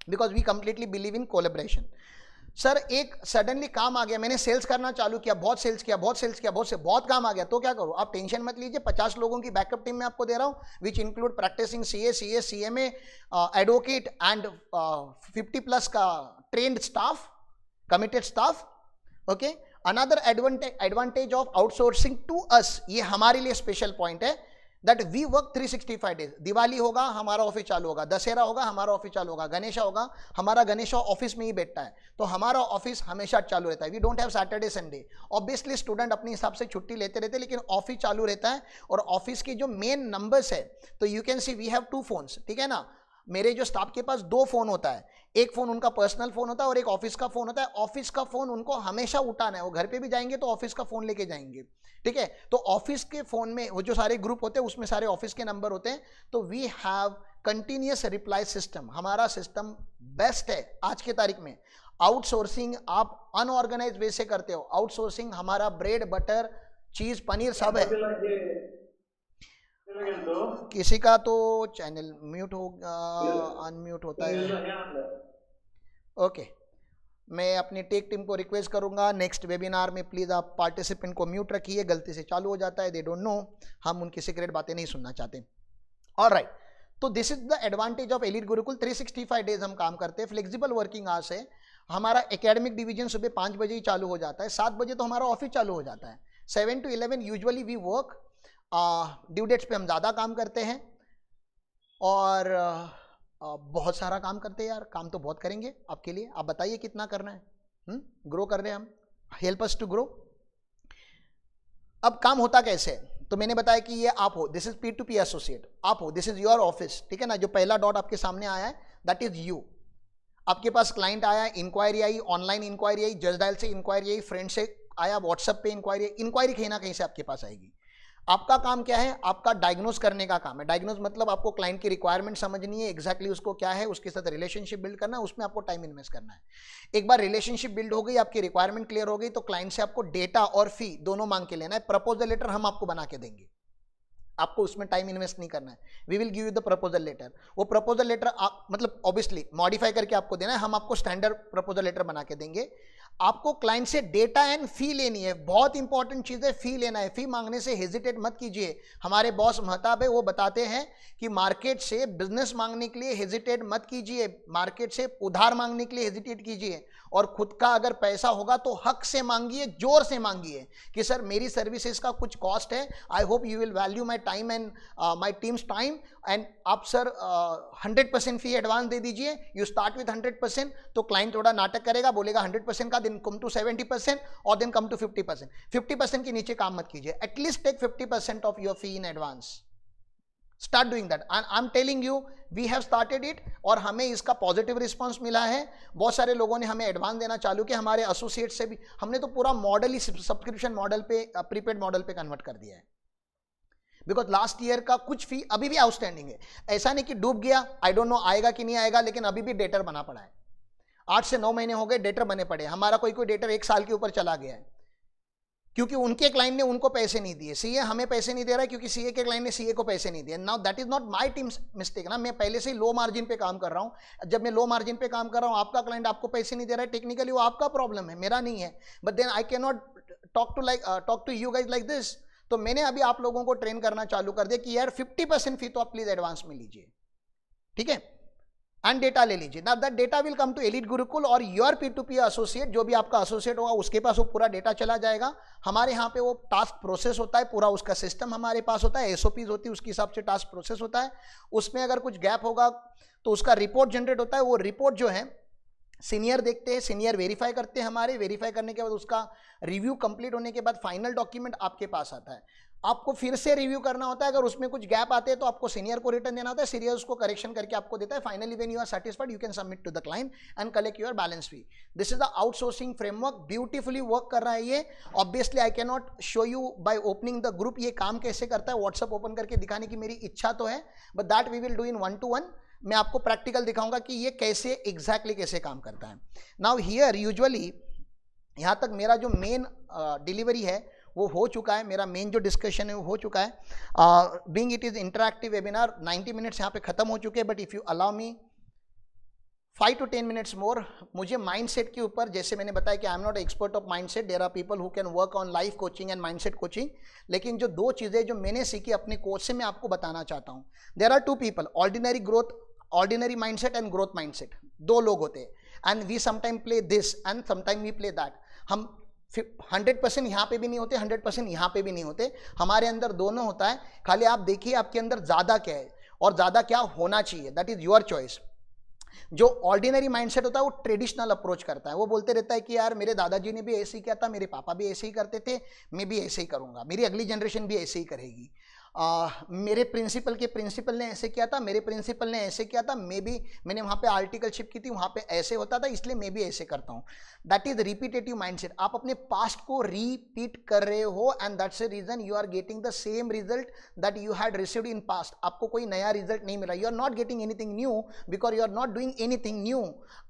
because we completely believe in collaboration. Sir एक सडनली काम आ गया, मैंने सेल्स करना चालू किया, बहुत सेल्स किया, बहुत काम आ गया, तो क्या करूं? आप टेंशन मत लीजिए, 50 लोगों की बैकअप टीम में आपको दे रहा हूं, which include practicing CA, CMA, advocate and 50+ का trained staff, committed staff. Okay, another advantage of outsourcing to us, ये हमारे लिए स्पेशल पॉइंट है, that we work 365 days. Diwali होगा हमारा ऑफिस चालू होगा, दशहरा होगा हमारा ऑफिस चालू होगा, गणेशा होगा हमारा गणेशा ऑफिस में ही बैठता है, तो हमारा ऑफिस हमेशा चालू रहता है। We don't have Saturday Sunday. Obviously student अपने हिसाब से छुट्टी लेते रहते हैं, लेकिन ऑफिस चालू रहता है। और ऑफिस की जो मेन नंबर्स है, तो you can see we have 2 phones, ठीक है ना। मेरे जो स्टाफ के पास 2 फोन होता है, एक फोन उनका पर्सनल फोन होता है और एक ऑफिस का फोन होता है। ऑफिस का फोन उनको हमेशा उठाना है, वो घर पे भी जाएंगे तो ऑफिस का फोन लेके जाएंगे, ठीक है। तो ऑफिस के फोन में वो जो सारे ग्रुप होते हैं उसमें सारे ऑफिस के नंबर होते हैं। तो we have continuous reply system, हमारा सिस्टम बेस्ट है आज के तारीख में। आउटसोर्सिंग आप अनऑर्गेनाइज वे से करते हो, आउटसोर्सिंग हमारा ब्रेड बटर चीज पनीर सब है। किसी का तो चैनल म्यूट हो, अनम्यूट होता है। ओके, मैं अपनी टेक टीम को रिक्वेस्ट करूंगा नेक्स्ट वेबिनार में प्लीज आप पार्टिसिपेंट को म्यूट रखिए, गलती से चालू हो जाता है, दे डोंट नो, हम उनकी सीक्रेट बातें नहीं सुनना चाहते। ऑलराइट, तो this is the advantage of elite Gurukul. 365 days हम काम करते हैं, फ्लेक्सिबल वर्किंग आवर्स है। हमारा एकेडमिक डिवीजन सुबह 5 बजे ही चालू हो जाता है, 7 बजे तो हमारा ऑफिस चालू हो जाता है। 7 to 11 usually we work, due dates पे हम ज़्यादा काम करते हैं और बहुत सारा काम करते हैं यार, काम तो बहुत करेंगे आपके लिए। आप बताइए कितना करना है, ग्रो कर रहे हैं हम, हेल्प अस टू ग्रो। अब काम होता कैसे है, तो मैंने बताया कि ये आप हो, दिस इज P2P एसोसिएट, आप हो, दिस इज योर ऑफिस, ठीक है ना। जो पहला डॉट आपके सामने आया है दैट इज यू। आपके पास क्लाइंट आया, इंक्वायरी आई, ऑनलाइन इंक्वायरी आई, जस्ट डायल से इंक्वायरी आई, फ्रेंड से आया, व्हाट्सएप पे इंक्वायरी, इंक्वायरी कहीं ना कहीं से आपके पास आएगी। आपका काम क्या है, आपका डायग्नोज करने का काम है। डायग्नोज मतलब आपको क्लाइंट की रिक्वायरमेंट समझनी है, एग्जैक्टली उसको क्या है, उसके साथ रिलेशनशिप बिल्ड करना है, उसमें आपको टाइम इन्वेस्ट करना है। एक बार रिलेशनशिप बिल्ड हो गई, आपकी रिक्वायरमेंट क्लियर हो गई, तो क्लाइंट से आपको डेटा और फी दोनों मांग के लेना है। प्रपोजल लेटर हम आपको बना के देंगे, आपको उसमें टाइम इन्वेस्ट नहीं करना है। We will give you the proposal letter. वो प्रपोजल लेटर आप मतलब ऑब्वियसली मॉडिफाई करके आपको देना है, हम आपको स्टैंडर्ड प्रपोजल लेटर बना के देंगे। आपको क्लाइंट से डेटा एंड फी लेनी है, बहुत इंपॉर्टेंट चीज है, फी लेना है। फी मांगने से हेजिटेट मत कीजिए। हमारे बॉस महताब है, वो बताते हैं कि मार्केट से बिजनेस मांगने के लिए हेजिटेट मत कीजिए, मार्केट से उधार मांगने के लिए हेजिटेट कीजिए, और खुद का अगर पैसा होगा तो हक से मांगिए, जोर से मांगिए कि सर मेरी सर्विसेज का कुछ कॉस्ट है, I hope you will value my time and my teams time, and आप सर 100% फी एडवांस दे दीजिए। यू स्टार्ट विथ 100%, तो क्लाइंट थोड़ा नाटक करेगा, बोलेगा 100% का, देन कम टू 70% और देन कम टू 50%। 50% के नीचे काम मत कीजिए, at least take 50% of your fee in advance. Start doing that. I'm telling you, we have started it और हमें इसका पॉजिटिव रिस्पांस मिला है। बहुत सारे लोगों ने हमें एडवांस देना चालू किया, हमारे एसोसिएट से भी हमने तो पूरा मॉडल ही सब्सक्रिप्शन मॉडल पे, प्रीपेड मॉडल पे कन्वर्ट कर दिया है। बिकॉज लास्ट ईयर का कुछ फी अभी भी आउटस्टैंडिंग है। ऐसा नहीं कि डूब गया, आई डोंट नो आएगा कि नहीं आएगा, लेकिन अभी भी डेटर बना पड़ा है। 8 से 9 महीने हो गए डेटर बने पड़े। हमारा कोई डेटर 1 साल के ऊपर चला गया है, क्योंकि उनके क्लाइंट ने उनको पैसे नहीं दिए। सीए हमें पैसे नहीं दे रहा है क्योंकि सीए के क्लाइंट ने सीए को पैसे नहीं दिए। Now that is not my teams mistake ना, मैं पहले से ही लो मार्जिन पे काम कर रहा हूं। जब मैं लो मार्जिन पे काम कर रहा हूं, आपका क्लाइंट आपको पैसे नहीं दे रहा है, टेक्निकली वो आपका प्रॉब्लम है, मेरा नहीं है। But then I can not talk to you guys like this. तो मैंने अभी आप लोगों को ट्रेन करना चालू कर दिया कि यार 50% फी तो आप प्लीज एडवांस में लीजिए, ठीक है, एंड डेटा ले लीजिए। Now that data will come to Elite Gurukul और योर P2P एसोसिएट, जो भी आपका एसोसिएट होगा उसके पास वो पूरा डेटा चला जाएगा। हमारे यहाँ पे वो टास्क प्रोसेस होता है, पूरा उसका सिस्टम हमारे पास होता है, एसओपीज होती है, उसके हिसाब से टास्क प्रोसेस होता है। उसमें अगर कुछ गैप होगा तो उसका रिपोर्ट जनरेट होता है। वो रिपोर्ट जो है सीनियर देखते हैं, सीनियर वेरीफाई करते हैं हमारे, वेरीफाई करने के बाद उसका रिव्यू कंप्लीट होने के बाद फाइनल डॉक्यूमेंट आपके पास आता है। आपको फिर से रिव्यू करना होता है, अगर उसमें कुछ गैप आते हैं तो आपको सीनियर को रिटर्न देना होता है, सीनियर उसको करेक्शन करके आपको देता है। Finally when you are satisfied you can submit to the client and collect your balance fee. This is the outsourcing framework, beautifully work कर रहा है ये। Obviously I can not show you by opening the group ये काम कैसे करता है, WhatsApp open करके दिखाने की मेरी इच्छा तो है, but that we will do in 1-to-1। मैं आपको प्रैक्टिकल दिखाऊंगा कि ये कैसे एग्जैक्टली कैसे काम करता है। नाउ हियर यूजुअली यहाँ तक मेरा जो मेन डिलीवरी है वो हो चुका है, मेरा मेन जो डिस्कशन है वो हो चुका है। Being it is interactive webinar, 90 minutes यहाँ पे खत्म हो चुके हैं, but if you allow me 5 to 10 minutes more, मुझे माइंडसेट के ऊपर, जैसे मैंने बताया कि I am not expert of mindset, there are people who can work on life coaching and mindset coaching, लेकिन जो 2 चीज़ें जो मैंने सीखी अपने कोच से मैं आपको बताना चाहता हूँ। There are 2 people, ordinary mindset and growth mindset, 2 लोग होते हैं। And we sometime play this and sometime we play that. हम 100% यहाँ पे भी नहीं होते, 100% यहाँ पे भी नहीं होते, हमारे अंदर दोनों होता है। खाली आप देखिए आपके अंदर ज़्यादा क्या है और ज़्यादा क्या होना चाहिए, दैट इज़ योर चॉइस। जो ऑर्डिनरी माइंडसेट होता है वो ट्रेडिशनल अप्रोच करता है, वो बोलते रहता है कि यार मेरे दादाजी ने भी ऐसे ही किया था, मेरे पापा भी ऐसे ही करते थे, मैं भी ऐसे ही करूँगा, मेरी अगली जनरेशन भी ऐसे ही करेगी। मेरे प्रिंसिपल ने ऐसे किया था, मेरे प्रिंसिपल ने ऐसे किया था, मे बी मैंने वहाँ पे आर्टिकलशिप की थी, वहाँ पे ऐसे होता था, इसलिए मैं भी ऐसे करता हूँ. That is repetitive mindset. आप अपने पास्ट को रिपीट कर रहे हो and that's the reason you are getting the same result that you had received in past. आपको कोई नया रिजल्ट नहीं मिला. You are not getting anything new because you are not doing anything new.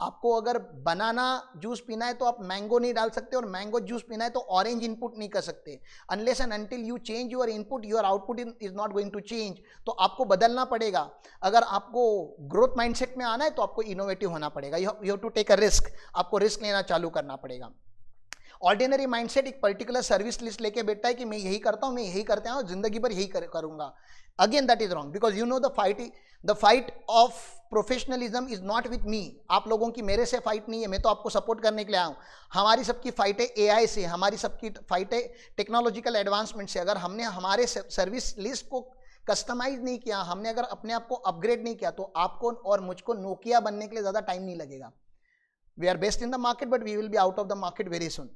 आपको अगर बनाना जूस पीना है तो आप मैंगो नहीं डाल सकते, और मैंगो जूस पीना है तो ऑरेंज इनपुट नहीं कर सकते. Unless and until you change your input, your output is not going to change. तो आपको बदलना पड़ेगा. अगर आपको ग्रोथ माइंडसेट में आना है तो आपको इनोवेटिव होना पड़ेगा. You have to take a risk. आपको रिस्क लेना चालू करना पड़ेगा. ऑर्डिनरी माइंडसेट एक पर्टिकुलर सर्विस लिस्ट लेके बैठा है कि मैं यही करता हूं, मैं यही करते हैं, जिंदगी भर यही करूंगा. Again that is wrong because you know the fight of professionalism is not with me. आप लोगों की मेरे से फाइट नहीं है, मैं तो आपको सपोर्ट करने के लिए आया हूं. हमारी सबकी फाइट है एआई से, हमारी सबकी फाइट है टेक्नोलॉजिकल एडवांसमेंट से. अगर हमने हमारे सर्विस लिस्ट को कस्टमाइज नहीं किया, हमने अगर अपने आप को अपग्रेड नहीं किया, तो आपको और मुझको नोकिया बनने के लिए ज्यादा टाइम नहीं लगेगा. We are best in the market but we will be out of the market very soon.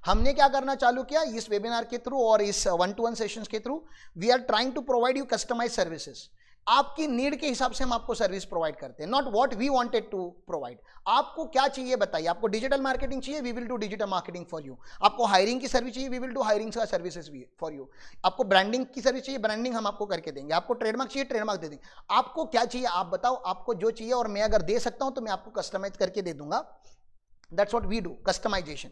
हमने क्या करना चालू किया इस वेबिनार के थ्रू और इस 1-to-1 सेशंस के through. We are trying to provide you customize services. आपकी नीड के हिसाब से हम आपको सर्विस प्रोवाइड करते हैं, not what we wanted to provide. आपको क्या चाहिए बताइए. आपको डिजिटल मार्केटिंग चाहिए, we will do digital marketing for you. आपको हायरिंग की सर्विस चाहिए, वी विल डू हायरिंग का सर्विसेज फॉर यू. आपको ब्रांडिंग की सर्विस चाहिए, ब्रांडिंग हम आपको करके देंगे. आपको ट्रेडमार्क चाहिए, ट्रेडमार्क दे देंगे. आपको क्या चाहिए आप बताओ, आपको जो चाहिए, और मैं अगर दे सकता हूं तो मैं आपको कस्टमाइज करके दे दूंगा. That's what we do, customization.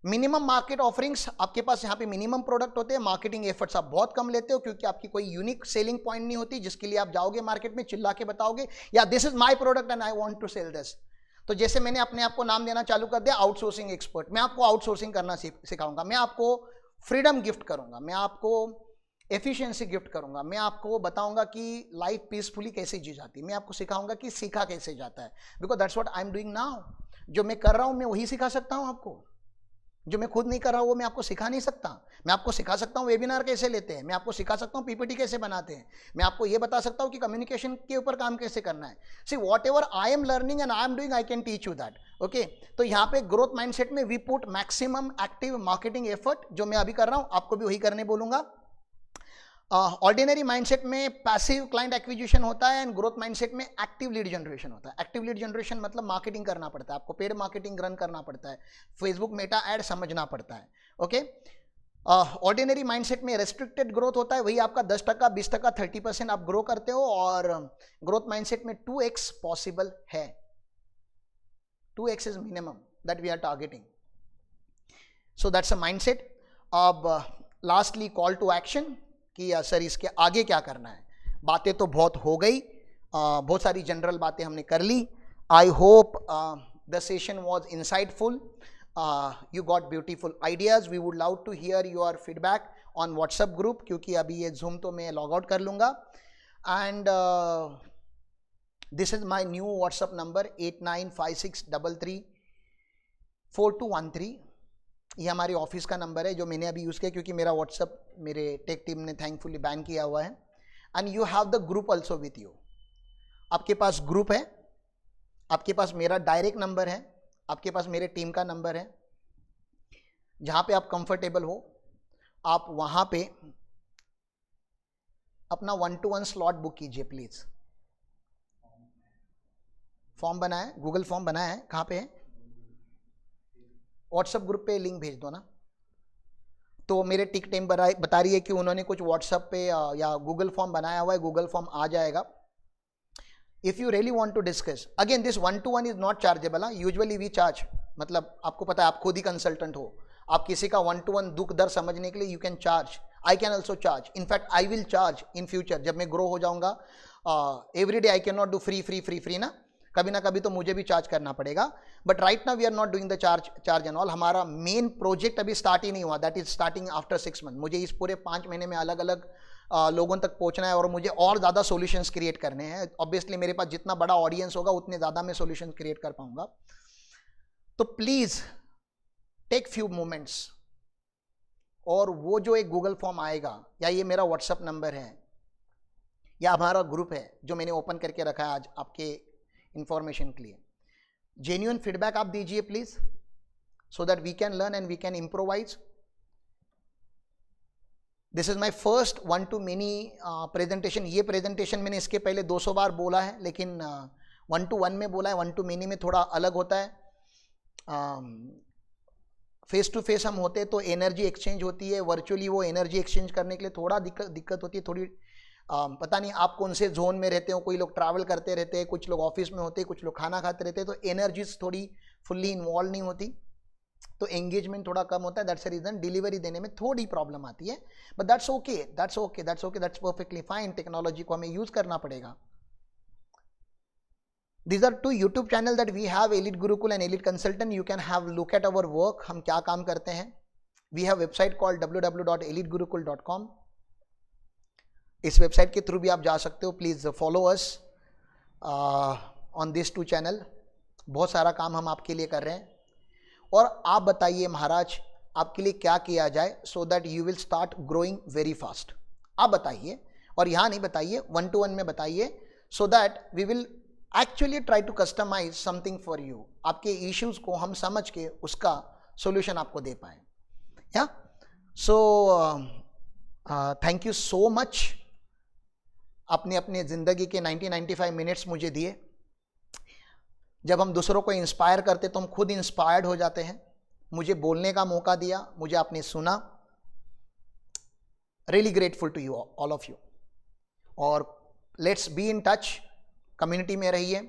Minimum market offerings. आपके पास यहाँ पे मिनिमम प्रोडक्ट होते हैं. मार्केटिंग एफर्ट्स आप बहुत कम लेते हो क्योंकि आपकी कोई यूनिक सेलिंग पॉइंट नहीं होती जिसके लिए आप जाओगे मार्केट में चिल्ला के बताओगे या this is my product and I want to sell this. तो जैसे मैंने अपने आप को नाम देना चालू कर दिया आउटसोर्सिंग एक्सपर्ट. मैं आपको आउटसोर्सिंग करना सिखाऊंगा. मैं आपको फ्रीडम गिफ्ट करूंगा. मैं आपको एफिशिएंसी गिफ्ट करूंगा. मैं आपको बताऊंगा कि लाइफ पीसफुली कैसे जी जाती है. मैं आपको सिखाऊंगा कि सीखा कैसे जाता है. Because that's what I am doing now. जो मैं कर रहा हूं मैं वही सिखा सकता हूं आपको. जो मैं खुद नहीं कर रहा हूं वो मैं आपको सिखा नहीं सकता. मैं आपको सिखा सकता हूं वेबिनार कैसे लेते हैं, मैं आपको सिखा सकता हूं पीपीटी कैसे बनाते हैं, मैं आपको ये बता सकता हूं कि कम्युनिकेशन के ऊपर काम कैसे करना है. See whatever I am learning and I am doing I can teach you that. Okay. तो यहाँ पे ग्रोथ माइंडसेट में we put maximum active marketing effort. जो मैं अभी कर रहा हूं आपको भी वही करने बोलूंगा. ऑर्डिनरी माइंडसेट में पैसिव क्लाइंट एक्विजिशन होता है एंड ग्रोथ माइंडसेट में एक्टिव लीड जनरेशन होता है. एक्टिव लीड जनरेशन मतलब मार्केटिंग करना पड़ता है आपको, पेड मार्केटिंग रन करना पड़ता है, फेसबुक मेटा ऐड समझना पड़ता है. ओके. ऑर्डिनरी माइंडसेट में रेस्ट्रिक्टेड ग्रोथ होता है, वही आपका 10%, 20%, 30% आप ग्रो करते हो. और ग्रोथ माइंडसेट में 2x पॉसिबल है. 2x is minimum that we are targeting. So that's a mindset. अब लास्टली कॉल टू एक्शन कि सर इसके आगे क्या करना है. बातें तो बहुत हो गई, बहुत सारी जनरल बातें हमने कर ली. I hope the session was insightful. You got beautiful ideas. We would love to hear your feedback on WhatsApp group, क्योंकि अभी ये जूम तो मैं लॉग आउट कर लूँगा. And this is my new WhatsApp number 8956334213. ये हमारे ऑफिस का नंबर है जो मैंने अभी यूज़ किया क्योंकि मेरा व्हाट्सअप मेरे टेक टीम ने थैंकफुली बैन किया हुआ है. And you have the group also with you. आपके पास ग्रुप है, आपके पास मेरा डायरेक्ट नंबर है, आपके पास मेरे टीम का नंबर है. जहाँ पे आप कंफर्टेबल हो आप वहाँ पे अपना 1-to-1 स्लॉट बुक कीजिए प्लीज़. फॉर्म बनाया है, गूगल फॉर्म बनाया है. कहाँ पे है? व्हाट्सएप ग्रुप पे लिंक भेज दो ना. तो मेरे टिक टीम बता रही है कि उन्होंने कुछ व्हाट्सएप पे या गूगल फॉर्म बनाया हुआ है. गूगल फॉर्म आ जाएगा. If you really want to discuss again this 1-to-1 is not chargeable. Usually we charge. मतलब आपको पता है आप खुद ही कंसल्टेंट हो. आप किसी का 1-to-1 दुख दर्द समझने के लिए you can charge. I can also charge. In fact I will charge in future जब मैं ग्रो हो जाऊंगा. Every day I can not do free ना. कभी ना कभी तो मुझे भी चार्ज करना पड़ेगा. But right now we are not doing the charge and all. हमारा मेन प्रोजेक्ट अभी स्टार्ट ही नहीं हुआ. That is starting after 6 month. मुझे इस पूरे 5 महीने में अलग अलग लोगों तक पहुंचना है और मुझे और ज़्यादा सॉल्यूशंस क्रिएट करने हैं. ऑब्वियसली मेरे पास जितना बड़ा ऑडियंस होगा उतने ज़्यादा मैं सॉल्यूशंस क्रिएट कर पाऊंगा. तो प्लीज़ टेक फ्यू मोमेंट्स. और वो जो एक गूगल फॉर्म आएगा या ये मेरा व्हाट्सएप नंबर है या हमारा ग्रुप है जो मैंने ओपन करके रखा है आज आपके इंफॉर्मेशन के लिए, जेन्युइन फीडबैक आप दीजिए please, so that we can learn and we can improvise. This is my first 1 to many presentation. ये प्रेजेंटेशन मैंने इसके पहले 200 बार बोला है, लेकिन 1 to 1 में बोला है. 1 to many में थोड़ा अलग होता है. फेस टू फेस हम होते तो एनर्जी एक्सचेंज होती है, वर्चुअली वो एनर्जी एक्सचेंज करने के लिए थोड़ा दिक्कत होती है. थोड़ी पता नहीं आप कौन से जोन में रहते हो, कोई लोग ट्रैवल करते रहते हैं, कुछ लोग ऑफिस में होते हैं, कुछ लोग खाना खाते रहते हैं, तो एनर्जीज थोड़ी फुल्ली इन्वॉल्व नहीं होती, तो एंगेजमेंट थोड़ा कम होता है. दैट्स द रीजन डिलीवरी देने में थोड़ी प्रॉब्लम आती है. But that's okay, that's okay, that's okay, that's perfectly fine. Technology को हमें यूज करना पड़ेगा. These are two YouTube channel that we have, Elite Gurukul and Elite Consultant. You can have look at our work. हम क्या काम करते हैं. We have website called www.elitegurukul.com. इस वेबसाइट के थ्रू भी आप जा सकते हो. Please follow us on this 2 channel. बहुत सारा काम हम आपके लिए कर रहे हैं. और आप बताइए महाराज आपके लिए क्या किया जाए सो that you will start growing very fast. आप बताइए, और यहाँ नहीं बताइए, 1 to 1 में बताइए, so that we will actually try to customize something for you. आपके इश्यूज को हम समझ के उसका सोल्यूशन आपको दे पाए. या सो थैंक यू सो मच. आपने अपने ज़िंदगी के 90-95 मिनट्स मुझे दिए. जब हम दूसरों को इंस्पायर करते तो हम खुद इंस्पायर्ड हो जाते हैं. मुझे बोलने का मौका दिया, मुझे आपने सुना. Really grateful to you all of you. और let's be in touch. Community में रहिए.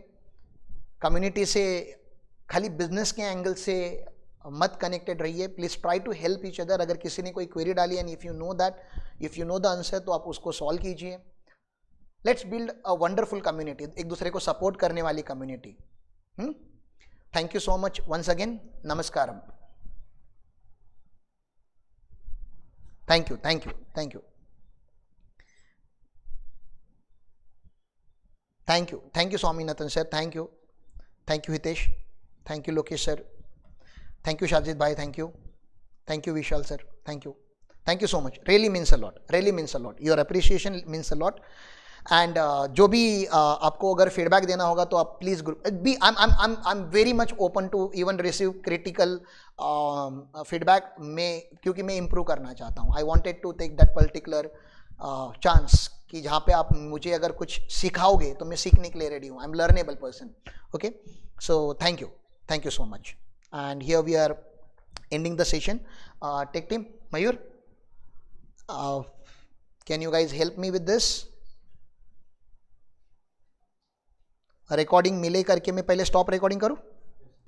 कम्युनिटी से खाली बिजनेस के एंगल से मत कनेक्टेड रहिए. Please try to help each other. अगर किसी ने कोई क्वेरी डाली and if you know the answer, तो आप उसको सॉल्व कीजिए. Let's build a wonderful community, एक दूसरे को सपोर्ट करने वाली community. Thank you so much once again. नमस्कारम. Thank you, thank you, thank you, thank you, thank you Swaminathan sir. Thank you, thank you Hitesh. Thank you Lokesh sir. Thank you Shajid भाई. Thank you, thank you Vishal sir. Thank you so much. Really means a lot, really means a lot. Your appreciation means a lot. And जो भी आपको अगर feedback देना होगा तो आप please be I am very much open to even receive critical feedback में, क्योंकि मैं इम्प्रूव करना चाहता हूँ. I wanted to take that particular chance कि जहाँ पे आप मुझे अगर कुछ सिखाओगे तो मैं सीखने के लिए रेडी हूँ. I am learnable person. Okay, so thank you so much. And here we are ending the session. Take team Mayur, can you guys help me with this. Recording मिले करके मैं पहले स्टॉप रिकॉर्डिंग करूं.